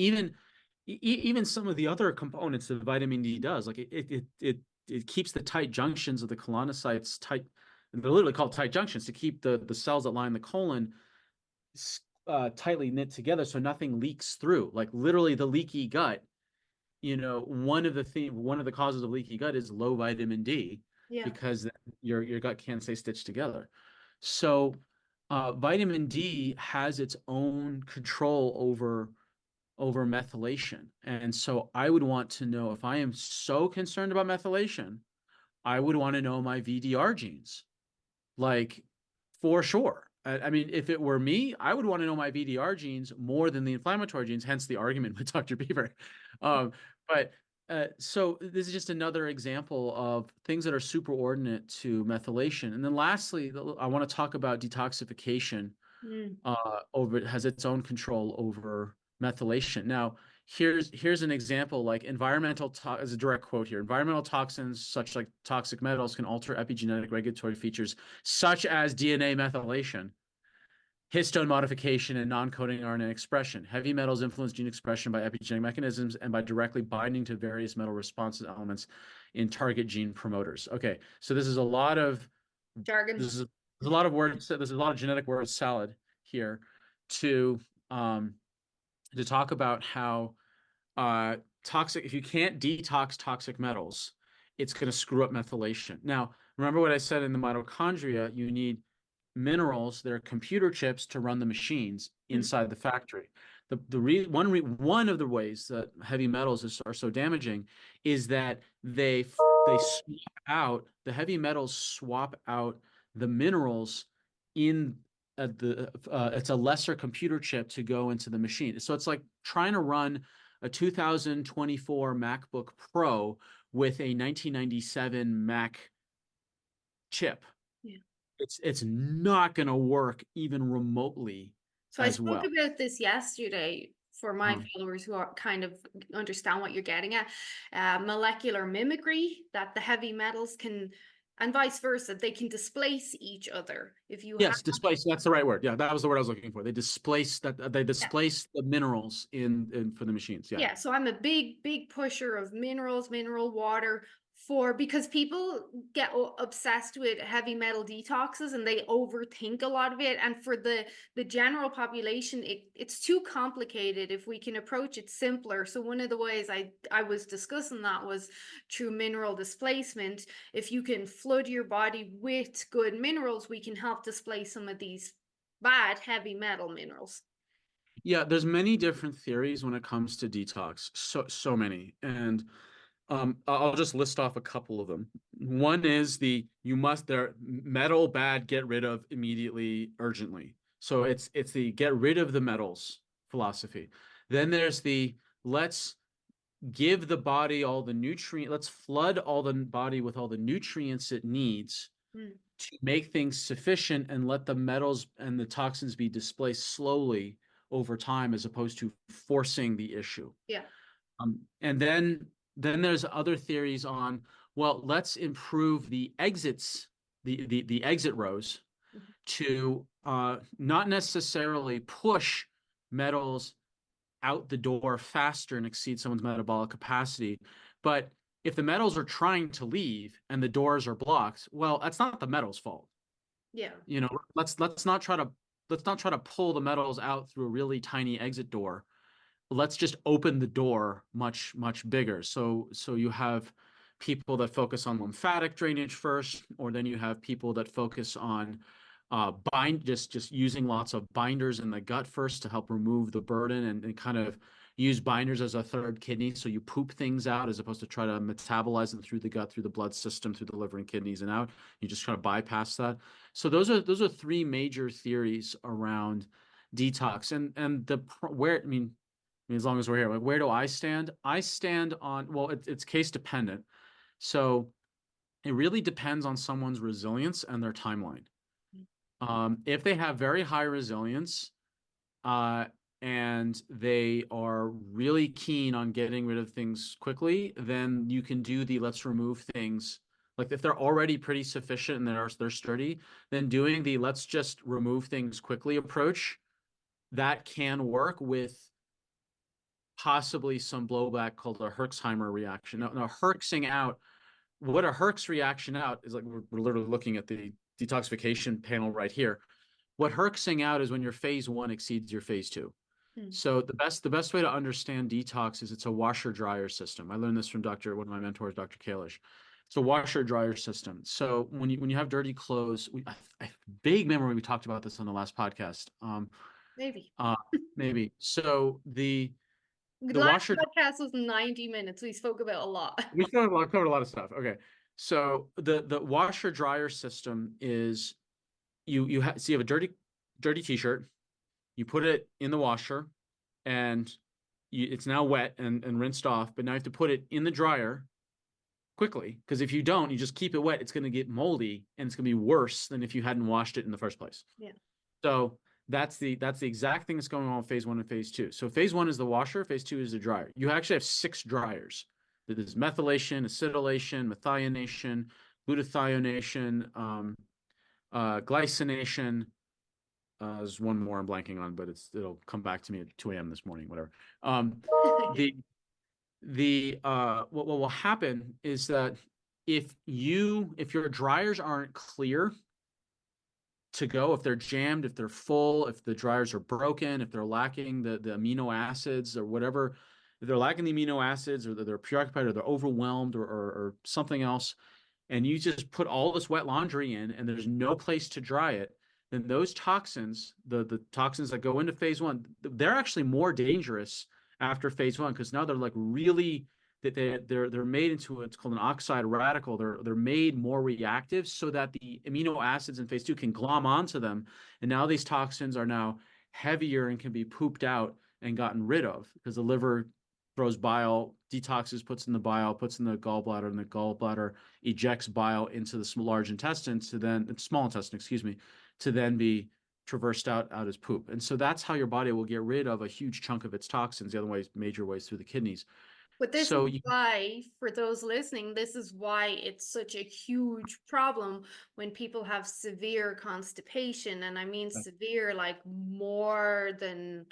even some of the other components that vitamin D does, like it keeps the tight junctions of the colonocytes tight. And they're literally called tight junctions to keep the cells that line the colon tightly knit together so nothing leaks through. Like literally the leaky gut, one of the causes of leaky gut is low vitamin D Yeah. because your gut can't stay stitched together. So vitamin D has its own control over methylation. And so I would want to know, if I am so concerned about methylation, I would want to know my VDR genes, like for sure. I mean, if it were me, I would want to know my VDR genes more than the inflammatory genes, hence the argument with Dr. Beaver. But so this is just another example of things that are superordinate to methylation. And then lastly, I want to talk about detoxification Mm. has its own control over methylation. Now, here's an example, like as a direct quote here, environmental toxins such like toxic metals can alter epigenetic regulatory features such as DNA methylation, histone modification, and non-coding RNA expression. Heavy metals influence gene expression by epigenetic mechanisms and by directly binding to various metal response elements in target gene promoters. Okay, so this is a lot of Jargon. this is there's a lot of words. There's a lot of genetic word salad here to um, to talk about how toxic. If you can't detox toxic metals, it's going to screw up methylation. Now, remember what I said in the mitochondria. You need minerals. They're computer chips to run the machines Mhm. inside the factory. One of the ways that heavy metals are so damaging is that they swap out the heavy metals swap out the minerals in the it's a lesser computer chip to go into the machine. So it's like trying to run a 2024 MacBook Pro with a 1997 Mac chip. Yeah. It's not going to work even remotely So I as spoke well. about this yesterday for my Uh, followers who are kind of understand what you're getting at. Molecular mimicry, that the heavy metals can, and vice versa, they can displace each other. If you have, yes, displace. That's the right word. Yeah, that was the word I was looking for. They yeah, displace the minerals in for the machines. Yeah. yeah. So I'm a big pusher of minerals, mineral water because people get obsessed with heavy metal detoxes and they overthink a lot of it, and for the general population it's too complicated if we can approach it simpler. So one of the ways I was discussing that was through mineral displacement. If you can flood your body with good minerals, we can help displace some of these bad heavy metal minerals. Yeah, there's many different theories when it comes to detox. So many. And I'll just list off a couple of them. One is the you must there metal bad, get rid of immediately, urgently. So it's the get rid of the metals philosophy. Then there's the let's give the body all the nutrient, let's flood all the body with all the nutrients it needs Mm, to make things sufficient and let the metals and the toxins be displaced slowly over time as opposed to forcing the issue. yeah. And then there's other theories on, well, let's improve the exits, the exit rows Mhm. to not necessarily push metals out the door faster and exceed someone's metabolic capacity. But if the metals are trying to leave and the doors are blocked, well, that's not the metal's fault. Yeah. You know, let's not try to pull the metals out through a really tiny exit door. Let's just open the door much bigger. So you have people that focus on lymphatic drainage first, or then you have people that focus on just using lots of binders in the gut first to help remove the burden and kind of use binders as a third kidney. So you poop things out as opposed to try to metabolize them through the gut, through the blood system, through the liver and kidneys and out. You just try to bypass that. So those are three major theories around detox and the where I mean, as long as we're here, like, where do I stand? I stand on, well, it's case dependent. So it really depends on someone's resilience and their timeline. If they have very high resilience, uh, and they are really keen on getting rid of things quickly, then you can do the let's remove things. Like if they're already pretty sufficient and they're sturdy, then doing the let's just remove things quickly approach, that can work with possibly some blowback called a Herxheimer reaction. Now Herxing out, what a Herx reaction out is like, we're literally looking at the detoxification panel right here. What Herxing out is when your phase one exceeds your phase two. Mm. So the best way to understand detox is it's a washer dryer system. I learned this from one of my mentors, Dr. Kalish. It's a washer dryer system. So when you have dirty clothes, I vague memory we talked about this on the last podcast. Maybe. Uh, maybe. So The the last washer podcast was 90 minutes. We spoke about a lot. we covered a lot of stuff. Okay. So the washer dryer system is so you have a dirty t-shirt, you put it in the washer and it's now wet and rinsed off, but now you have to put it in the dryer quickly because if you don't, you just keep it wet, it's going to get moldy and it's going to be worse than if you hadn't washed it in the first place. Yeah. So that's the exact thing that's going on with phase one and phase two. So phase one is the washer, phase two is the dryer. You actually have 6 dryers. There's methylation, acetylation, methionation, glutathione, glycination. There's one more I'm blanking on, but it'll come back to me at 2 a.m. this morning, whatever. The what will happen is that if your dryers aren't clear to go, if they're jammed, if they're full, if the dryers are broken, if they're lacking the amino acids or whatever, if they're lacking the amino acids or they're preoccupied or they're overwhelmed or something else, and you just put all this wet laundry in and there's no place to dry it, then those toxins, the toxins that go into phase one, they're actually more dangerous after phase one because now they're like really that they're made into what's called an oxide radical. They're made more reactive so that the amino acids in phase two can glom onto them, and now these toxins are now heavier and can be pooped out and gotten rid of because the liver throws bile, detoxes, puts in the bile, puts in the gallbladder, and the gallbladder ejects bile into the large intestine to then small intestine, excuse me, to then be traversed out as poop. And so that's how your body will get rid of a huge chunk of its toxins. The other way, major ways through the kidneys. But this is So why, for those listening, this is why it's such a huge problem when people have severe constipation. And I mean severe, like more than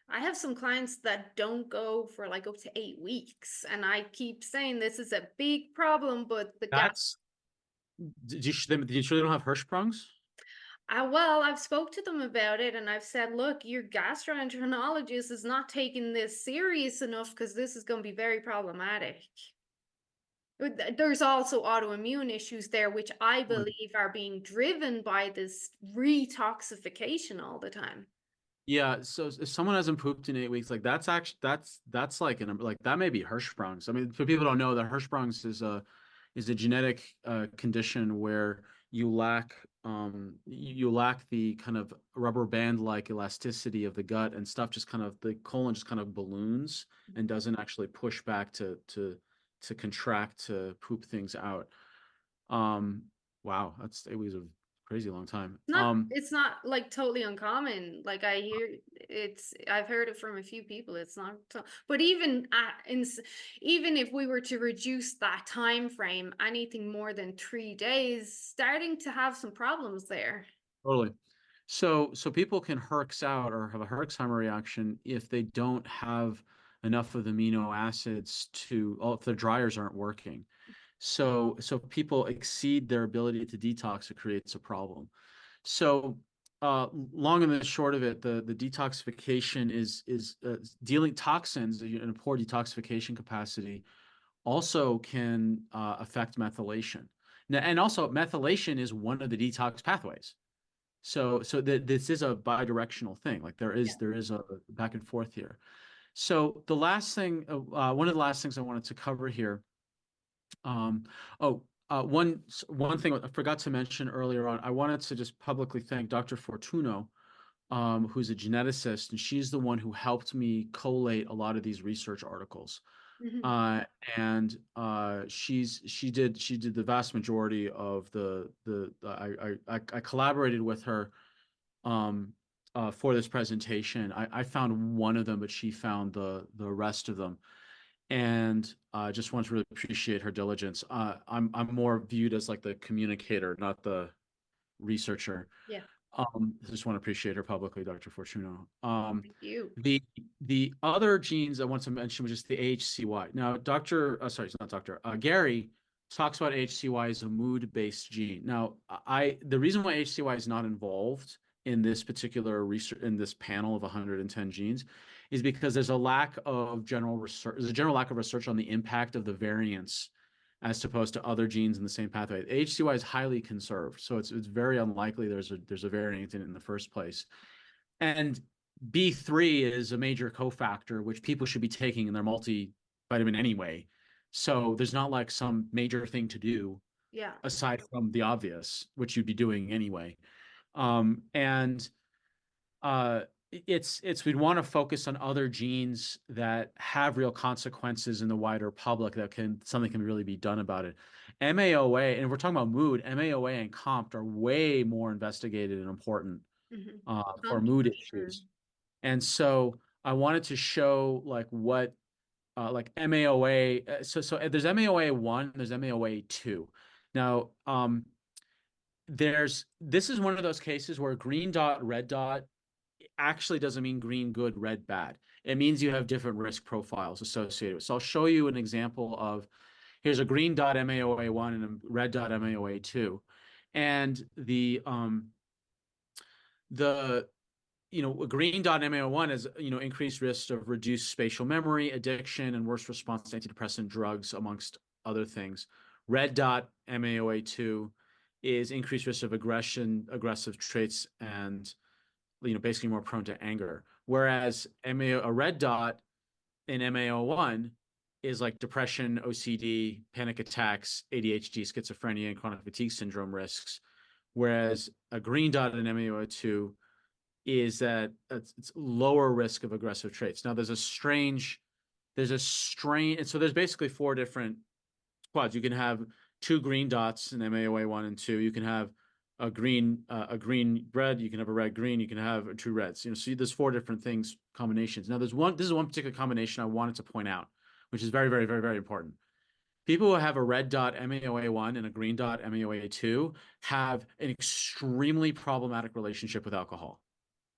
I have some clients that don't go for like up to 8 weeks, and I keep saying this is a big problem, but the gas. That's did you sure they don't have Hirschsprungs? Well, I've spoke to them about it, and I've said, look, your gastroenterologist is not taking this serious enough because this is going to be very problematic. There's also autoimmune issues there, which I believe are being driven by this retoxification all the time. Yeah, so if someone hasn't pooped in 8 weeks, like that's actually that's like like that may be Hirschsprung's. I mean, for people who don't know, that Hirschsprung's is a genetic condition where you lack the kind of rubber band like elasticity of the gut, and stuff just kind of the colon just kind of balloons and doesn't actually push back to contract to poop things out. Um, wow, that's 8 weeks of crazy long time. It's not like totally uncommon. Like I've heard it from a few people. It's not, but even if we were to reduce that time frame, anything more than 3 days, starting to have some problems there. Totally. So people can Herx out or have a Herxheimer reaction if they don't have enough of the amino acids to, oh, if the dryers aren't working. So people exceed their ability to detox, it creates a problem. So long and the short of it, the detoxification is dealing toxins in a poor detoxification capacity also can affect methylation. Now, and also methylation is one of the detox pathways. This is a bidirectional thing. Like there is a back and forth here. So the last thing, one of the last things I wanted to cover here. Um, one thing I forgot to mention earlier on. I wanted to just publicly thank Dr. Fortuno, who's a geneticist, and she's the one who helped me collate a lot of these research articles. Mhm. Uh, and she did the vast majority of I collaborated with her um, for this presentation. I found one of them, but she found the rest of them, and just want to really appreciate her diligence. I'm more viewed as like the communicator, not the researcher. Yeah, I just want to appreciate her publicly, Dr. Fortuno. thank you. The the other genes I want to mention was just the AHCY. Now, sorry, it's not Doctor. Gary talks about HCY as a mood-based gene. Now, the reason why HCY is not involved in this particular research in this panel of 110 genes is because there's a lack of general research. There's a general lack of research on the impact of the variants as opposed to other genes in the same pathway. HCY is highly conserved, so it's very unlikely there's a variant in it in the first place. And B3 is a major cofactor, which people should be taking in their multivitamin anyway. So there's not like some major thing to do Yeah. aside from the obvious, which you'd be doing anyway. And it's we'd want to focus on other genes that have real consequences in the wider public that something can really be done about it. MAOA, and if we're talking about mood, MAOA and COMT are way more investigated and important Hmm. for mood issues. And so I wanted to show like what like MAOA. So there's MAOA 1, there's MAOA 2. Now, this is one of those cases where green dot, red dot actually doesn't mean green good, red bad. It means you have different risk profiles associated with. So I'll show you an example of here's a green dot MAOA1 and a red dot MAOA2. And the a green dot MAO1 is, increased risk of reduced spatial memory, addiction, and worse response to antidepressant drugs, amongst other things. Red dot MAOA2 is increased risk of aggression, aggressive traits, and basically more prone to anger. Whereas a red dot in MAO1 is like depression, OCD, panic attacks, ADHD, schizophrenia, and chronic fatigue syndrome risks. Whereas a green dot in MAO2 is that it's lower risk of aggressive traits. Now and so there's basically four different quads. You can have two green dots in MAOA 1 and 2. You can have a green red. You can have a red green. You can have two reds. So there's four different things combinations. Now this is one particular combination I wanted to point out, which is very, very, very, very important. People who have a red dot MAOA1 and a green dot MAOA2 have an extremely problematic relationship with alcohol.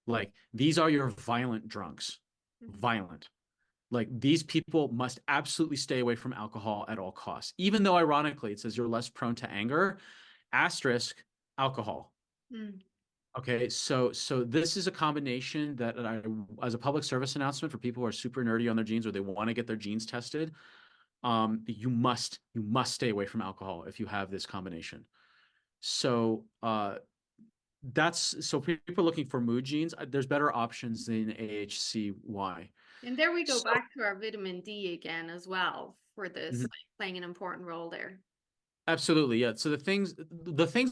Like these are your violent drunks. violent. Like these people must absolutely stay away from alcohol at all costs, even though ironically it says you're less prone to anger, asterisk alcohol. Mm. Okay, so this is a combination that as a public service announcement for people who are super nerdy on their genes or they want to get their genes tested, you must stay away from alcohol if you have this combination. So that's so people looking for mood genes. There's better options than AHCY. And there we go So back to our vitamin D again as well for this mhm, playing an important role there. absolutely, yeah. So the things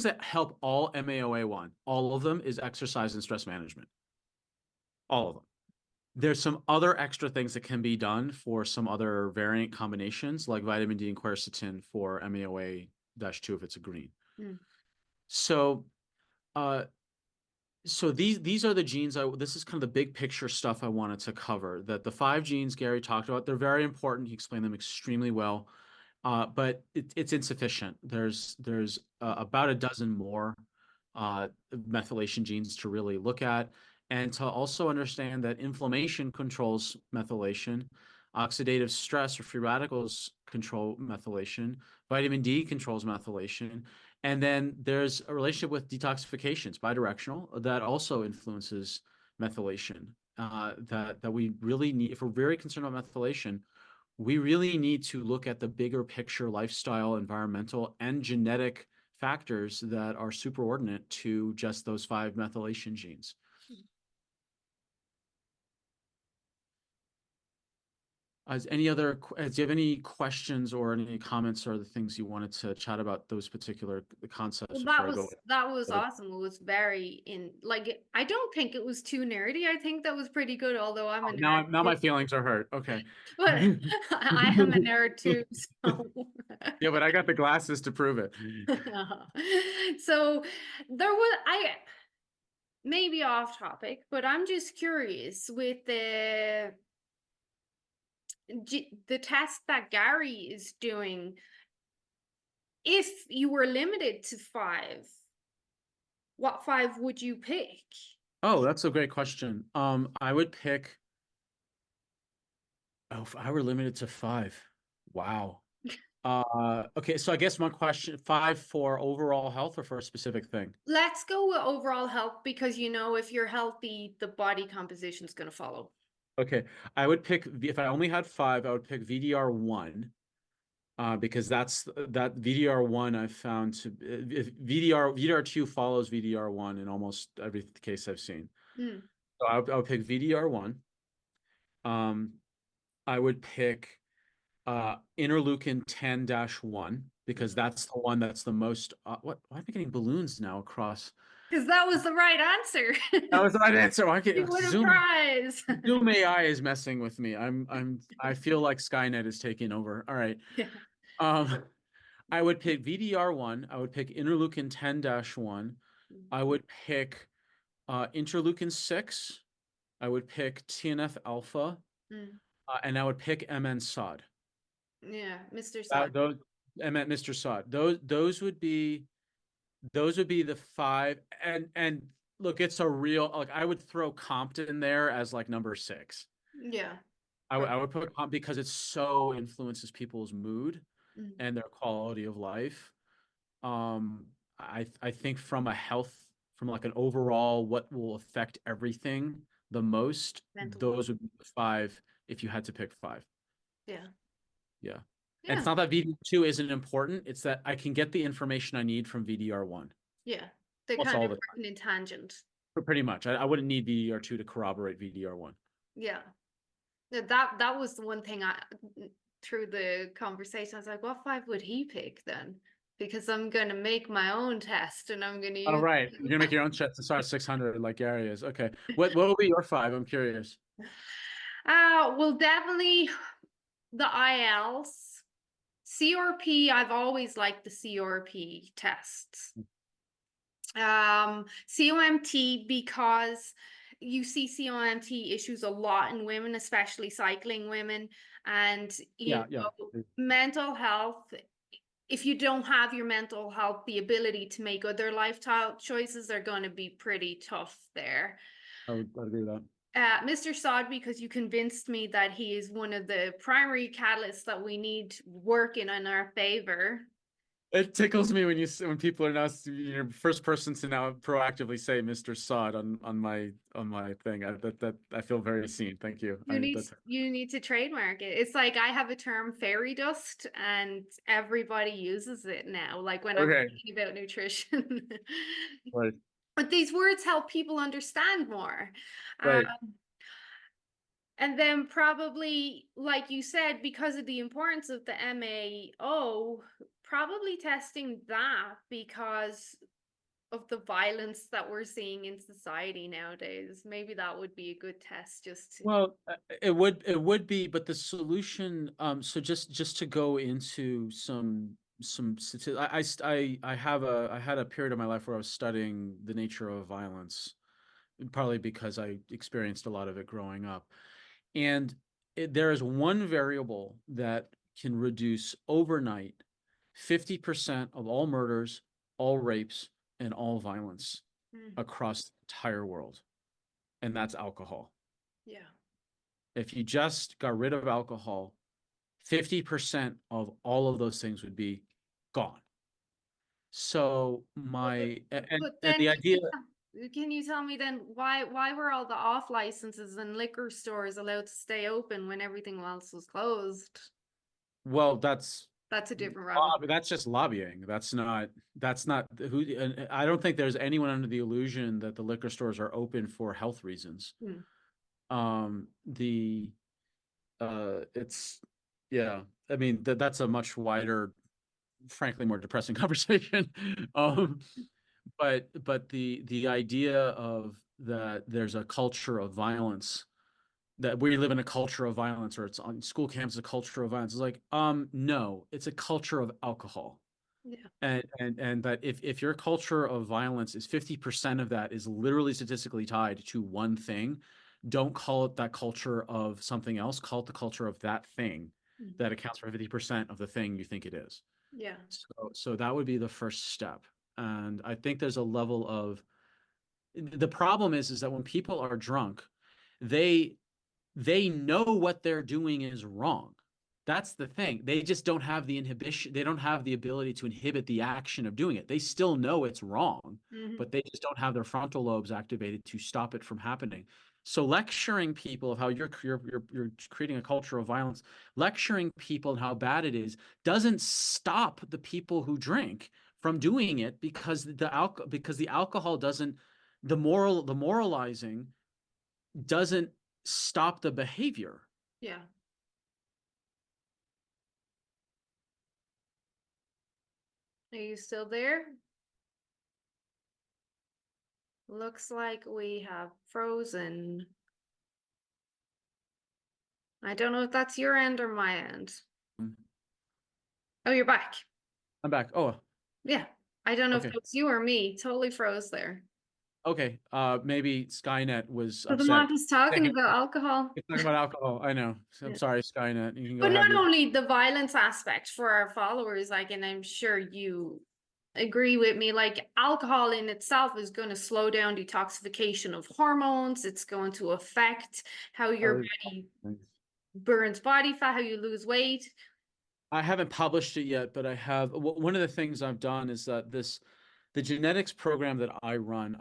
that help all MAOA1, all of them is exercise and stress management. All of them. There's some other extra things that can be done for some other variant combinations, like vitamin D and quercetin for MAOA-2 if it's a green. Mm. So, uh, so these are the genes. This is kind of the big picture stuff I wanted to cover. That the 5 genes Gary talked about, they're very important. He explained them extremely well, but it's insufficient. There's about a dozen more methylation genes to really look at, and to also understand that inflammation controls methylation, oxidative stress or free radicals control methylation, vitamin D controls methylation, and then there's a relationship with detoxifications, bidirectional, that also influences methylation. That we really need, if we're very concerned about methylation, we really need to look at the bigger picture lifestyle, environmental, and genetic factors that are superordinate to just those 5 methylation genes. Do you have any questions or any comments or the things you wanted to chat about those particular concepts Well, before I go? that was awesome. It was very I don't think it was too nerdy. I think that was pretty good, although I'm a Oh, now, nerd now too. my feelings are hurt. Okay. But I am a nerd too, so Yeah, but I got the glasses to prove it. so there was I maybe off topic, but I'm just curious with the test that Gary is doing. If you were limited to 5, what 5 would you pick? Oh, that's a great question. I would pick. Oh, if I were limited to 5. Wow. Okay, so I guess my question, 5 for overall health or for a specific thing? Let's go with overall health because if you're healthy, the body composition is going to follow. Okay, I would pick, if I only had 5, I would pick VDR1, because that VDR1 I've found to, if VDR2 follows VDR1 in almost every case I've seen. Mm. So I would pick VDR1. Um, I would pick interleukin 10-1 because that's the one that's the most why am I getting balloons now across? Because that was the right answer. That was the right answer. I You can win a Zoom prize. Zoom AI is messing with me. I feel like Skynet is taking over. All right. Yeah. Um I would pick VDR1, I would pick interleukin 10-1, I would pick interleukin 6, I would pick TNF alpha, Mm. and I would pick MN SOD. Yeah, Mr. Sod. Those I meant Mr. Sod. Those would be the 5, and look, it's a real, like, I would throw Compton there as like number 6. Yeah. I would put Compton because it so influences people's mood Mm. and their quality of life. Um, I think from like an overall what will affect everything the most, Mental health. those would be the 5 if you had to pick 5. Yeah. Yeah. And it's Yeah. not that VDR2 isn't important, it's that I can get the information I need from VDR1 Yeah. They're almost kind all of the time. working in tangent. Pretty much. I wouldn't need VDR2 to corroborate VDR1. Yeah. That was the one thing through the conversation, I was like, what 5 would he pick then? Because I'm gonna make my own test and I'm gonna All use right. You're gonna make your own chest to start 600 like Gary is. Okay. What will be your 5? I'm curious. well, definitely the ILs. CRP, I've always liked the CRP tests. COMT, because you see COMT issues a lot in women, especially cycling women, and Yeah, yeah. mental health. If you don't have your mental health, the ability to make other lifestyle choices are going to be pretty tough there. I would agree with that. Mr. Sod, because you convinced me that he is one of the primary catalysts that we need working in our favor. It tickles me when people are now first person to now proactively say Mr. Sod on my thing. That I feel very seen. Thank you. That's You need to trademark it. It's like I have a term fairy dust and everybody uses it now, like when I'm okay. thinking about nutrition. Right. But these words help people understand more. Right. And then probably, like you said, because of the importance of the MAO, probably testing that because of the violence that we're seeing in society nowadays. Maybe that would be a good test just to. Well, it would be, but the solution, so just to go into I had a period of my life where I was studying the nature of violence, partly because I experienced a lot of it growing up. And there is one variable that can reduce overnight 50% of all murders, all rapes, and all violence Mm, across the entire world, and that's alcohol. yeah. If you just got rid of alcohol, 50% of all of those things would be gone. So But, and but then the idea, can you tell me then why were all the off licenses and liquor stores allowed to stay open when everything else was closed? well, That's a different rabbit. that's just lobbying. That's not who. And I don't think there's anyone under the illusion that the liquor stores are open for health reasons. Hmm. The it's yeah. I mean that's a much wider, frankly, more depressing conversation. Um, but the idea of that there's a culture of violence, that we live in a culture of violence, or it's on school camps a culture of violence. It's like, no, it's a culture of alcohol. Yeah. And that if your culture of violence is 50% of that is literally statistically tied to one thing, don't call it that culture of something else. Call it the culture of that thing Mhm. that accounts for 50% of the thing you think it is. Yeah. So that would be the first step. And I think there's a level of, the problem is that when people are drunk, they they know what they're doing is wrong. That's the thing. They just don't have the inhibition. They don't have the ability to inhibit the action of doing it. They still know it's wrong, Hmm. but they just don't have their frontal lobes activated to stop it from happening. So lecturing people of how you're creating a culture of violence, lecturing people how bad it is, doesn't stop the people who drink from doing it, because the alcohol doesn't, the moralizing doesn't stop the behavior. Yeah. Are you still there? Looks like we have frozen. I don't know if that's your end or my end. Oh, you're back. I'm back. Oh, Yeah. I don't know if okay. it was you or me. Totally froze there. Okay. Maybe Skynet was So the upset. mom is Dang talking it. about alcohol. It's talking about alcohol. I know. So I'm Yeah. sorry, Skynet. You can go But have not your. only the violence aspect for our followers, like, and I'm sure you agree with me, like alcohol in itself is going to slow down detoxification of hormones. It's going to affect how your body burns body fat, how you lose weight. I haven't published it yet, but I have. One of the things I've done is that the genetics program that I run,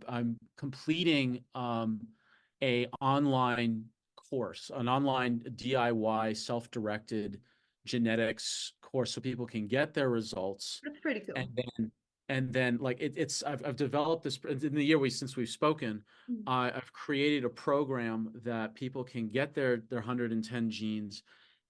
I'm completing a online course, an online DIY self-directed genetics course, so people can get their results. That's pretty and cool. then and then like it's I've developed this in the year since we've spoken. Mm. I've created a program that people can get their 110 genes,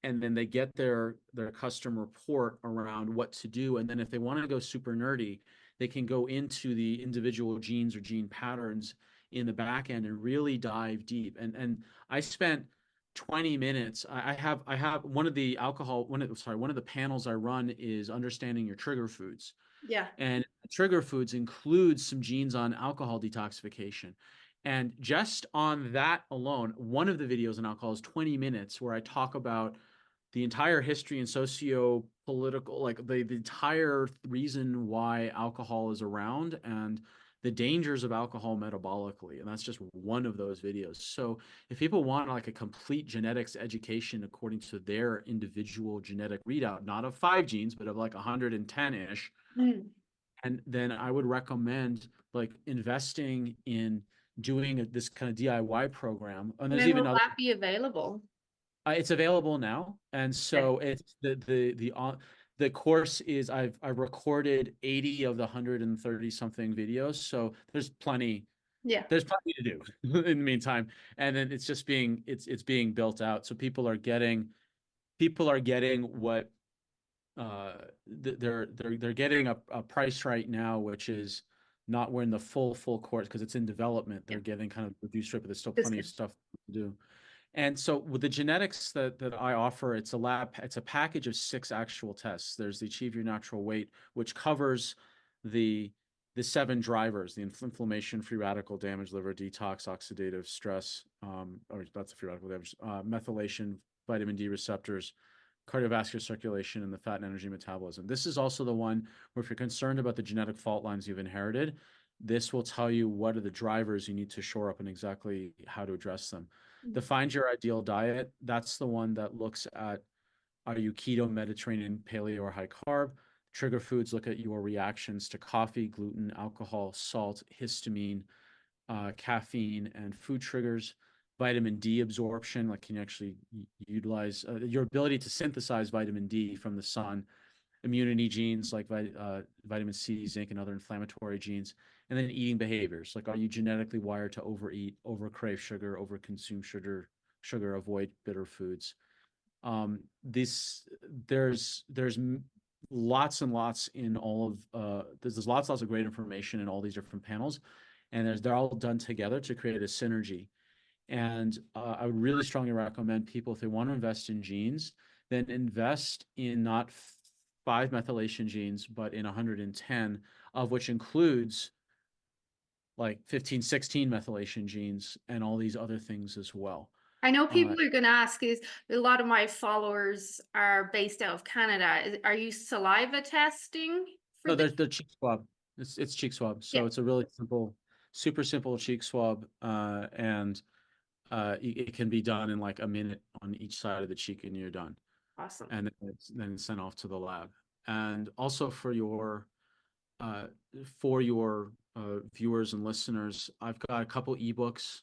and then they get their custom report around what to do. And then if they want to go super nerdy, they can go into the individual genes or gene patterns in the back end and really dive deep. And I spent 20 minutes. I have one of the one of the panels I run is understanding your trigger foods. Yeah. And trigger foods includes some genes on alcohol detoxification. And just on that alone, one of the videos on alcohol is 20 minutes, where I talk about the entire history and socio-political, like the entire reason why alcohol is around, and the dangers of alcohol metabolically, and that's just one of those videos. So if people want like a complete genetics education according to their individual genetic readout, not of 5 genes, but of like 110-ish, Mm. and then I would recommend like investing in doing this kind of DIY program. And there's When even will other, that be available? it's available now, and Okay. so it's the course is I've recorded 80 of the 130 something videos, so Yeah. there's plenty to do in the meantime, and then it's just it's being built out, so people are getting what they're getting a price right now, which is not, we're in the full course because it's in development. Yeah. They're getting kind of reduced rate, but there's still plenty of Discount. stuff to do. And so with the genetics that I offer, it's a package of 6 actual tests. There's the Achieve Your Natural Weight, which covers the the 7 drivers: the inflammation, free radical damage, liver detox, oxidative stress, or that's the free radical damage, methylation, vitamin D receptors, cardiovascular circulation, and the fat and energy metabolism. This is also the one where if you're concerned about the genetic fault lines you've inherited, this will tell you what are the drivers you need to shore up and exactly how to address them. The Find Your Ideal Diet, that's the one that looks at, are you keto, Mediterranean, paleo, or high carb? Trigger foods look at your reactions to coffee, gluten, alcohol, salt, histamine, caffeine, and food triggers. Vitamin D absorption, like can you actually utilize your ability to synthesize vitamin D from the sun? Immunity genes like vitamin C, zinc, and other inflammatory genes. And then eating behaviors, like are you genetically wired to overeat, overcrave sugar, overconsume sugar, avoid bitter foods? This there's lots and lots in all of there's lots of great information in all these different panels, and they're all done together to create a synergy. And I would really strongly recommend people, if they want to invest in genes, then invest in not 5 methylation genes, but in 110, of which includes like 15, 16 methylation genes and all these other things as well. I know Uh, people are going to ask is a lot of my followers are based out of Canada. Are you saliva testing for no, this? they're cheek swab. It's cheek swab. Yeah. So it's a really simple, super simple cheek swab, and it can be done in like a minute on each side of the cheek, and you're done. Awesome. And then it's sent off to the lab. And also uh, for your viewers and listeners, I've got a couple ebooks.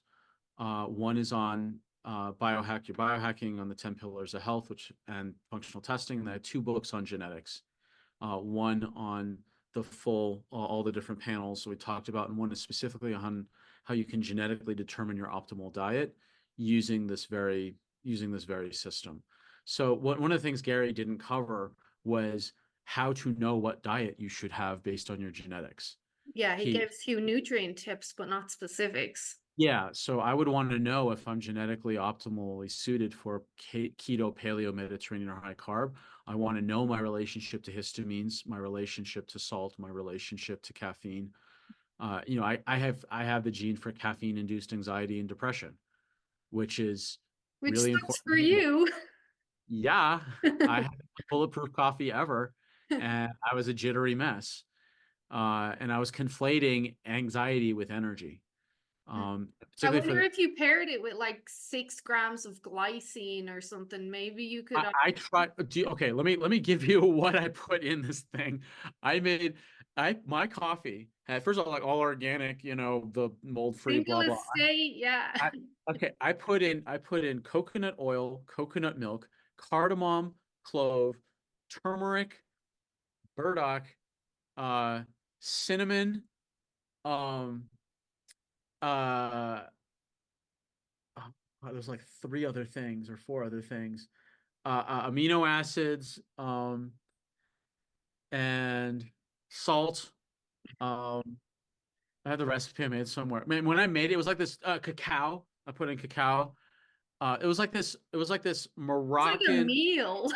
One is on your biohacking on the 10 pillars of health, which and functional testing. And I have 2 books on genetics. One on the full all the different panels we talked about, and one is specifically on how you can genetically determine your optimal diet using this very system. So one of the things Gary didn't cover was how to know what diet you should have based on your genetics. Yeah, he He gives you nutrient tips, but not specifics. Yeah, so I would want to know if I'm genetically optimally suited for keto, paleo, Mediterranean, or high carb. I want to know my relationship to histamines, my relationship to salt, my relationship to caffeine. I have the gene for caffeine-induced anxiety and depression, which is Which really sucks important for to know. you. Yeah, I had bulletproof coffee ever, and I was a jittery mess. And I was conflating anxiety with energy. I Particularly for wonder the if you paired it with like 6 grams of glycine or something. Maybe you could. I tried. Okay, let me give you what I put in this thing. I made I my coffee had, first of all, like all organic, the mold free, Single blah blah. estate, yeah. Okay, I put in coconut oil, coconut milk, cardamom, clove, turmeric, burdock, cinnamon, um, uh, there's like 3 other things or 4 other things, amino acids, and salt. Um, I have the recipe I made somewhere. Man, when I made it, it was like this cacao. I put in cacao. It was like this It's like a Moroccan. meal.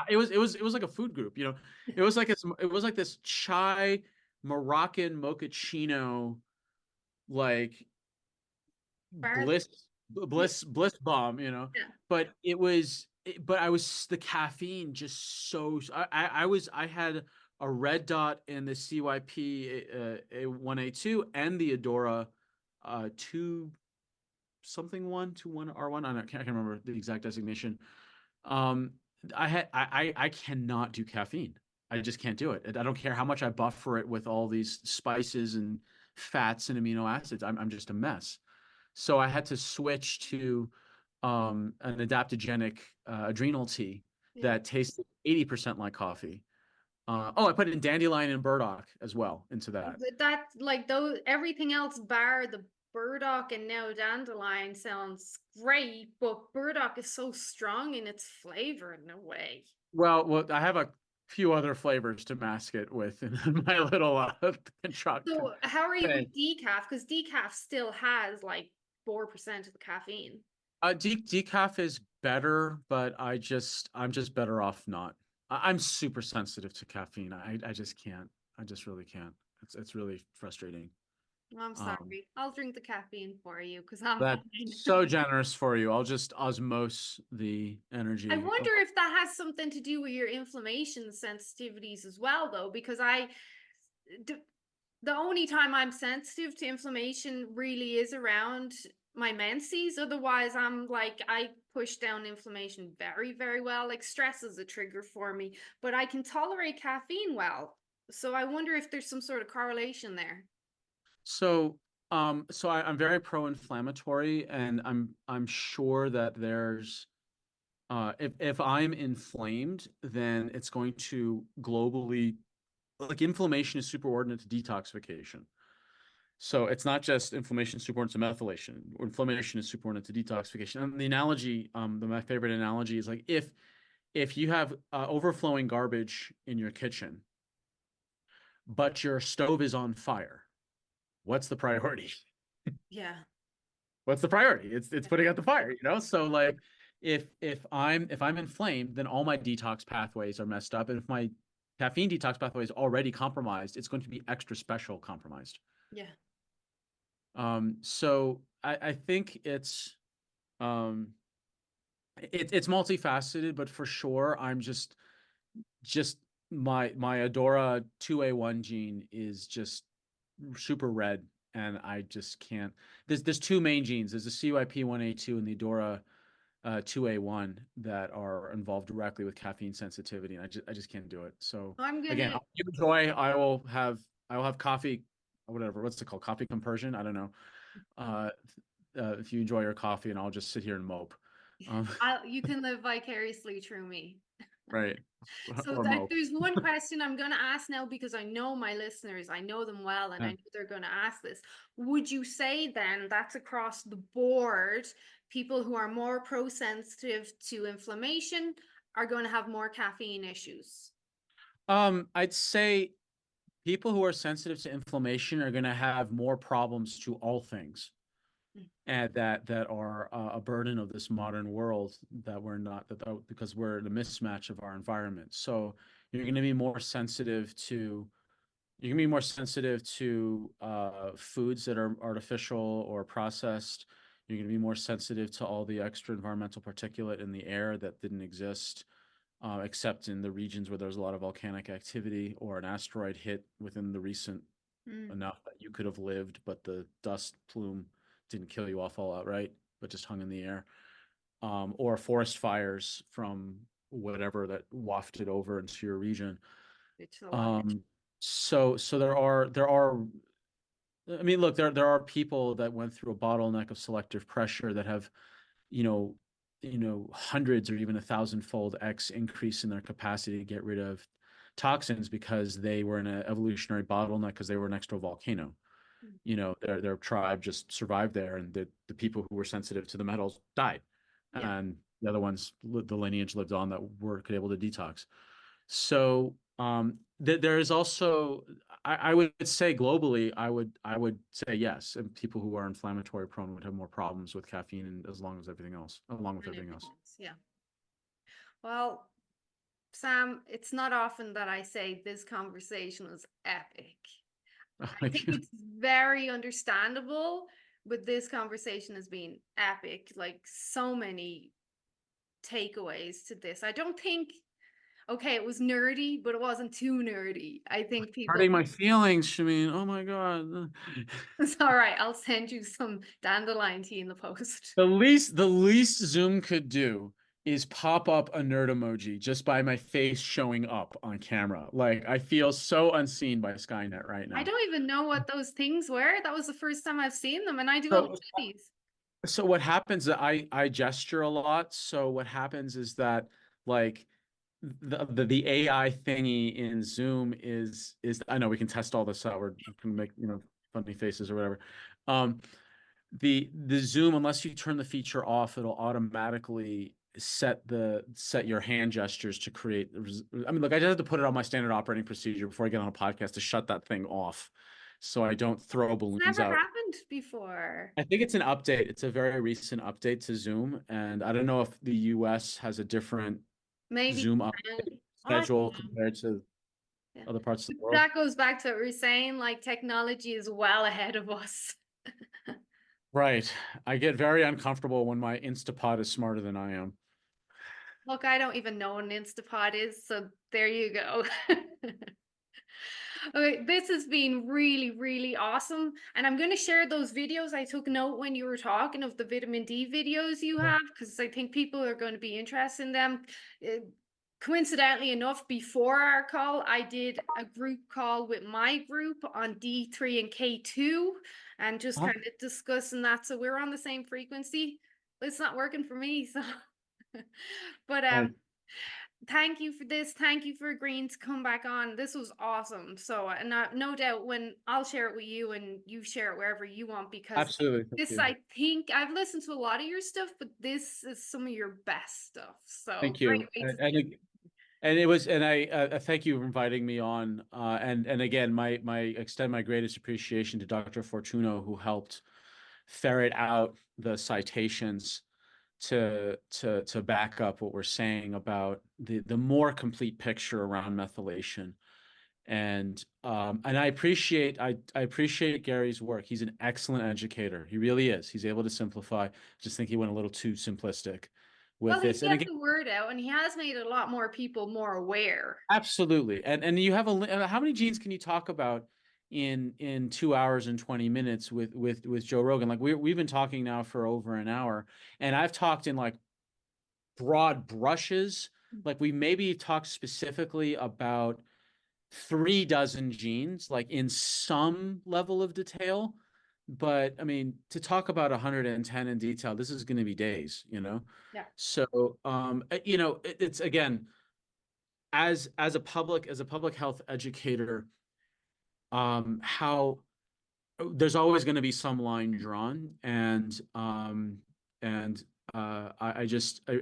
It was like a food group. It was like this chai Moroccan mochaccino, like Bar- yeah. bliss bomb. Yeah. But I was the caffeine just so I had a red dot in the CYP A1A2 and the Adora 2 something 1 R1. I can't remember the exact designation. Um, I cannot do caffeine. I just can't do it. I don't care how much I buffer it with all these spices and fats and amino acids. I'm just a mess. So I had to switch to an adaptogenic adrenal tea Yeah. that tasted 80% like coffee. I put in dandelion and burdock as well into that. But that, like, those, everything else bar the burdock and now dandelion sounds great, but burdock is so strong in its flavor in a way. Well, I have a few other flavors to mask it with in my little truck. So how are you with decaf? Because decaf still has like 4% of the caffeine. Decaf is better, but I'm just better off not. I'm super sensitive to caffeine. I just can't. I just really can't. It's really frustrating. I'm Um, sorry. I'll drink the caffeine for you because I'm that's fine. so generous for you. I'll just osmose the I energy. wonder if that has something to do with your inflammation sensitivities as well, though, because d- the only time I'm sensitive to inflammation really is around my menses. Otherwise, I'm like, I push down inflammation very, very well. Like stress is a trigger for me, but I can tolerate caffeine well. So I wonder if there's some sort of correlation there. So I'm very pro-inflammatory, and I'm sure that there's if I'm inflamed, then it's going to globally, like, inflammation is superordinate to detoxification. So it's not just inflammation superordinate to methylation. Inflammation is superordinate to detoxification. And the analogy, my favorite analogy is like if you have overflowing garbage in your kitchen, but your stove is on fire, what's the priority? Yeah. What's the priority? It's putting out the fire, you know? So like if I'm inflamed, then all my detox pathways are messed up. And if my caffeine detox pathway is already compromised, it's going to be extra special compromised. Yeah. So I think um it's multifaceted, but for sure I'm just my Adora 2A1 gene is just super red, and I just can't. There's two main genes. There's the CYP1A2 and the Adora 2A1 that are involved directly with caffeine sensitivity, and I just can't do it. So I'm again, gonna you enjoy. I will have coffee, whatever. What's it called? Coffee compersion? I don't know. Uh, if you enjoy your coffee, and I'll just sit here and mope. Um, you can live vicariously through me. right. So Or mope. there's one question I'm going to ask now because I know my listeners, I know them well, and I Yeah. know they're going to ask this. Would you say then that's across the board, people who are more pro-sensitive to inflammation are going to have more caffeine issues? I'd say people who are sensitive to inflammation are going to have more problems to all things, and that are a burden of this modern world that we're not because we're in a mismatch of our environment. So you're going to be more sensitive to you're going to be more sensitive to foods that are artificial or processed. You're going to be more sensitive to all the extra environmental particulate in the air that didn't exist, except in the regions where there's a lot of volcanic activity or an asteroid hit within the recent Mm, enough that you could have lived, but the dust plume didn't kill you off all outright, but just hung in the air. Or forest fires from whatever that wafted over into your region. it's a lot. Um, so there are I mean, look, there are people that went through a bottleneck of selective pressure that have, you know, hundreds or even 1,000-fold X increase in their capacity to get rid of toxins because they were in an evolutionary bottleneck because they were next to a volcano. Mm, Their tribe just survived there, and the people who were sensitive to the metals died, yeah. and the other ones, the lineage lived on that were able to detox. So there is also, I would say globally, I would say yes, and people who are inflammatory prone would have more problems with caffeine, and as long as everything else, along with And everything everything else. else. Yeah. Well, Sam, it's not often that I say this conversation was epic. I think it's very understandable, but this conversation has been epic. Like so many takeaways to this. Okay, it was nerdy, but it wasn't too nerdy. I think people, Hurting my feelings, Shameen. Oh my God. it's all right. I'll send you some dandelion tea in the post. The least Zoom could do is pop up a nerd emoji just by my face showing up on camera. Like I feel so unseen by Skynet right I now. don't even know what those things were. That was the first time I've seen them, and I do a lot So of these. so what happens is I gesture a lot. So what happens is that like the AI thingy in Zoom is I know we can test all this out. We're gonna make funny faces or whatever. Um, the Zoom, unless you turn the feature off, it'll automatically set your hand gestures to create. I mean, look, I just have to put it on my standard operating procedure before I get on a podcast to shut that thing off, so I don't throw It's balloons never out. happened before. I think it's an update. It's a very recent update to Zoom, and I don't know if the US has a different Maybe. Zoom update I don't schedule know. compared to Yeah. other parts of the world. That goes back to what we were saying, like technology is well ahead of us. Right. I get very uncomfortable when my Instapot is smarter than I am. Look, I don't even know what an Instapot is, so there you go. Okay, this has been really, really awesome. And I'm going to share those videos. I took note when you were talking of the vitamin D videos you have, because I think people are going to be interested in them. Uh, Coincidentally enough, before our call, I did a group call with my group on D3 and K2 and just Huh? kind of discussing that. So we're on the same frequency. But it's not working for me. So, but Right. thank you for this. Thank you for agreeing to come back on. This was awesome. So, and no doubt when I'll share it with you and you share it wherever you want, because Absolutely. Thank this, you. I think I've listened to a lot of your stuff, but this is some of your best stuff. So Thank great you. way to. And it was, and I thank you for inviting me on. And again, my extend my greatest appreciation to Dr. Fortuno, who helped ferret out the citations to back up what we're saying about the more complete picture around methylation. And I appreciate Gary's work. He's an excellent educator. He really is. He's able to simplify. Just think he went a little too simplistic Well, with he's this. And getting again, the word out, and he has made a lot more people more aware. absolutely. And you have how many genes can you talk about in 2 hours and 20 minutes with Joe Rogan? Like we've been talking now for over an hour, and I've talked in like broad brushes. Like we maybe talked specifically about 3 dozen genes, like in some level of detail. But I mean, to talk about 110 in detail, this is going to be days. Yeah. So, it's again, as a public health educator, how there's always going to be some line drawn, and I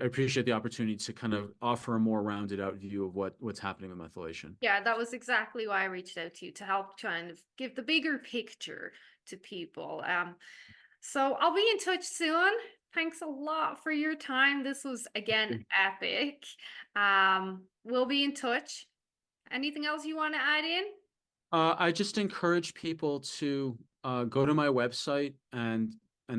appreciate the opportunity to kind of offer a more rounded out view of what's happening with methylation. Yeah, that was exactly why I reached out to you, to help kind of give the bigger picture to people. So I'll be in touch soon. Thanks a lot for your time. This was again epic. We'll be in touch. Anything else you want to add in? I just encourage people to go to my website and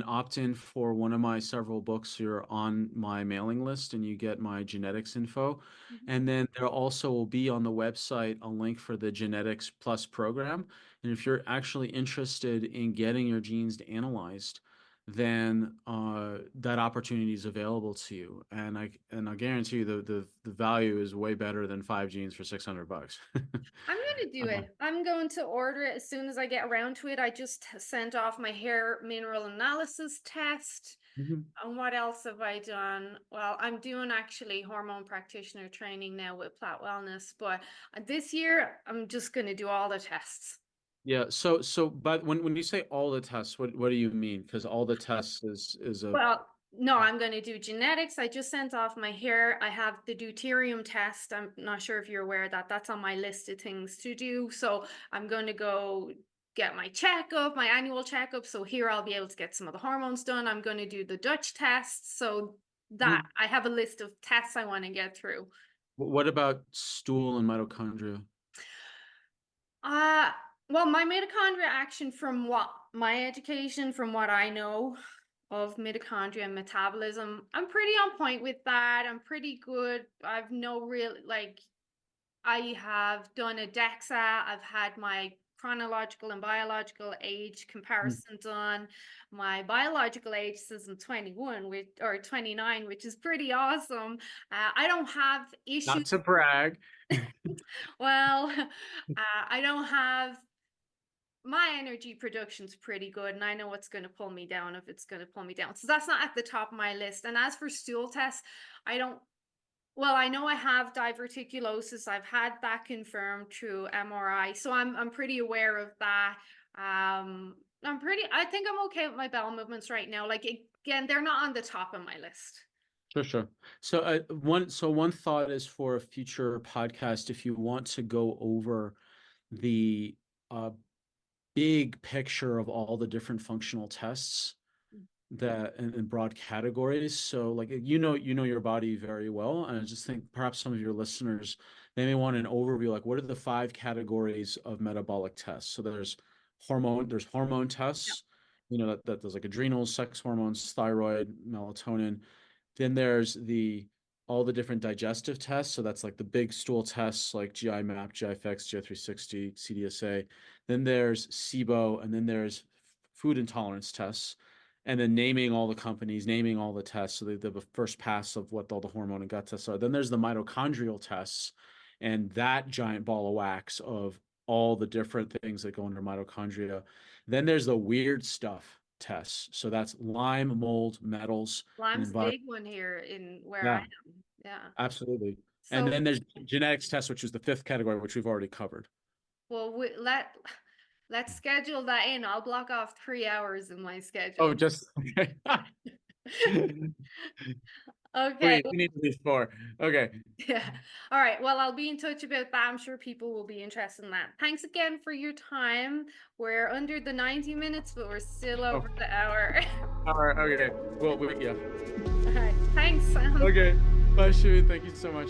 opt in for one of my several books. You're on my mailing list and you get my genetics info. Mhm. And then there also will be on the website a link for the Genetics Plus program. And if you're actually interested in getting your genes analyzed, then that opportunity is available to you. And I'll guarantee you the value is way better than 5 genes for $600. I'm going to do it. I'm going to order it as soon as I get around to it. I just sent off my hair mineral analysis test. Mhm. And what else have I done? Well, I'm doing actually hormone practitioner training now with Plat Wellness, but this year I'm just going to do all the tests. Yeah. But when you say all the tests, what do you mean? Because all the tests is a. Well, no, I'm going to do genetics. I just sent off my hair. I have the deuterium test. I'm not sure if you're aware that that's on my list of things to do. So I'm going to go get my checkup, my annual checkup. So here I'll be able to get some of the hormones done. I'm going to do the Dutch test. So that Mhm. I have a list of tests I want to get through. What about stool and mitochondria? Uh, well, my mitochondria action, from what my education, from what I know of mitochondria and metabolism, I'm pretty on point with that. I'm pretty good. I've no real, like, I have done a DEXA. I've had my chronological and biological age Mm. comparison done. My biological age says I'm 21, which or 29, which is pretty awesome. I don't have issues. Not to brag. Well, I don't have my energy production's pretty good, and I know what's going to pull me down if it's going to pull me down. So that's not at the top of my list. And as for stool tests, I don't. Well, I know I have diverticulosis. I've had that confirmed through MRI, so I'm pretty aware of that. I think I'm okay with my bowel movements right now. Like again, they're not on the top of my list. Sure, sure. So one thought is for a future podcast, if you want to go over the uh, big picture of all the different functional tests that in broad categories. So like you know your body very well. And I just think perhaps some of your listeners, they may want an overview, like what are the 5 categories of metabolic tests? So there's hormone Yeah. tests, that there's like adrenals, sex hormones, thyroid, melatonin. Then there's all the different digestive tests. So that's like the big stool tests like GI map, GIFX, GI360, CDSA. Then there's SIBO, and then there's food intolerance tests, and then naming all the companies, naming all the tests. So the first pass of what all the hormone and gut tests are. Then there's the mitochondrial tests, and that giant ball of wax of all the different things that go under mitochondria. Then there's the weird stuff tests. So that's Lyme, mold, metals, and Lyme's a environment. big one here in where I Yeah, am. Yeah. absolutely. And So, then there's genetics tests, which is the 5th category, which we've already covered. well, let's schedule that in. I'll block off 3 hours in my Oh, schedule. just okay. Okay. Please, we need to be 4. Okay. Yeah. All right. Well, I'll be in touch about that. I'm sure people will be interested in that. Thanks again for your time. We're under the 90 minutes, but we're still Oh, over the hour. all right. Okay. Well, yeah. All right. Thanks, Sam. Okay. Bye, Shui. Thank you so much.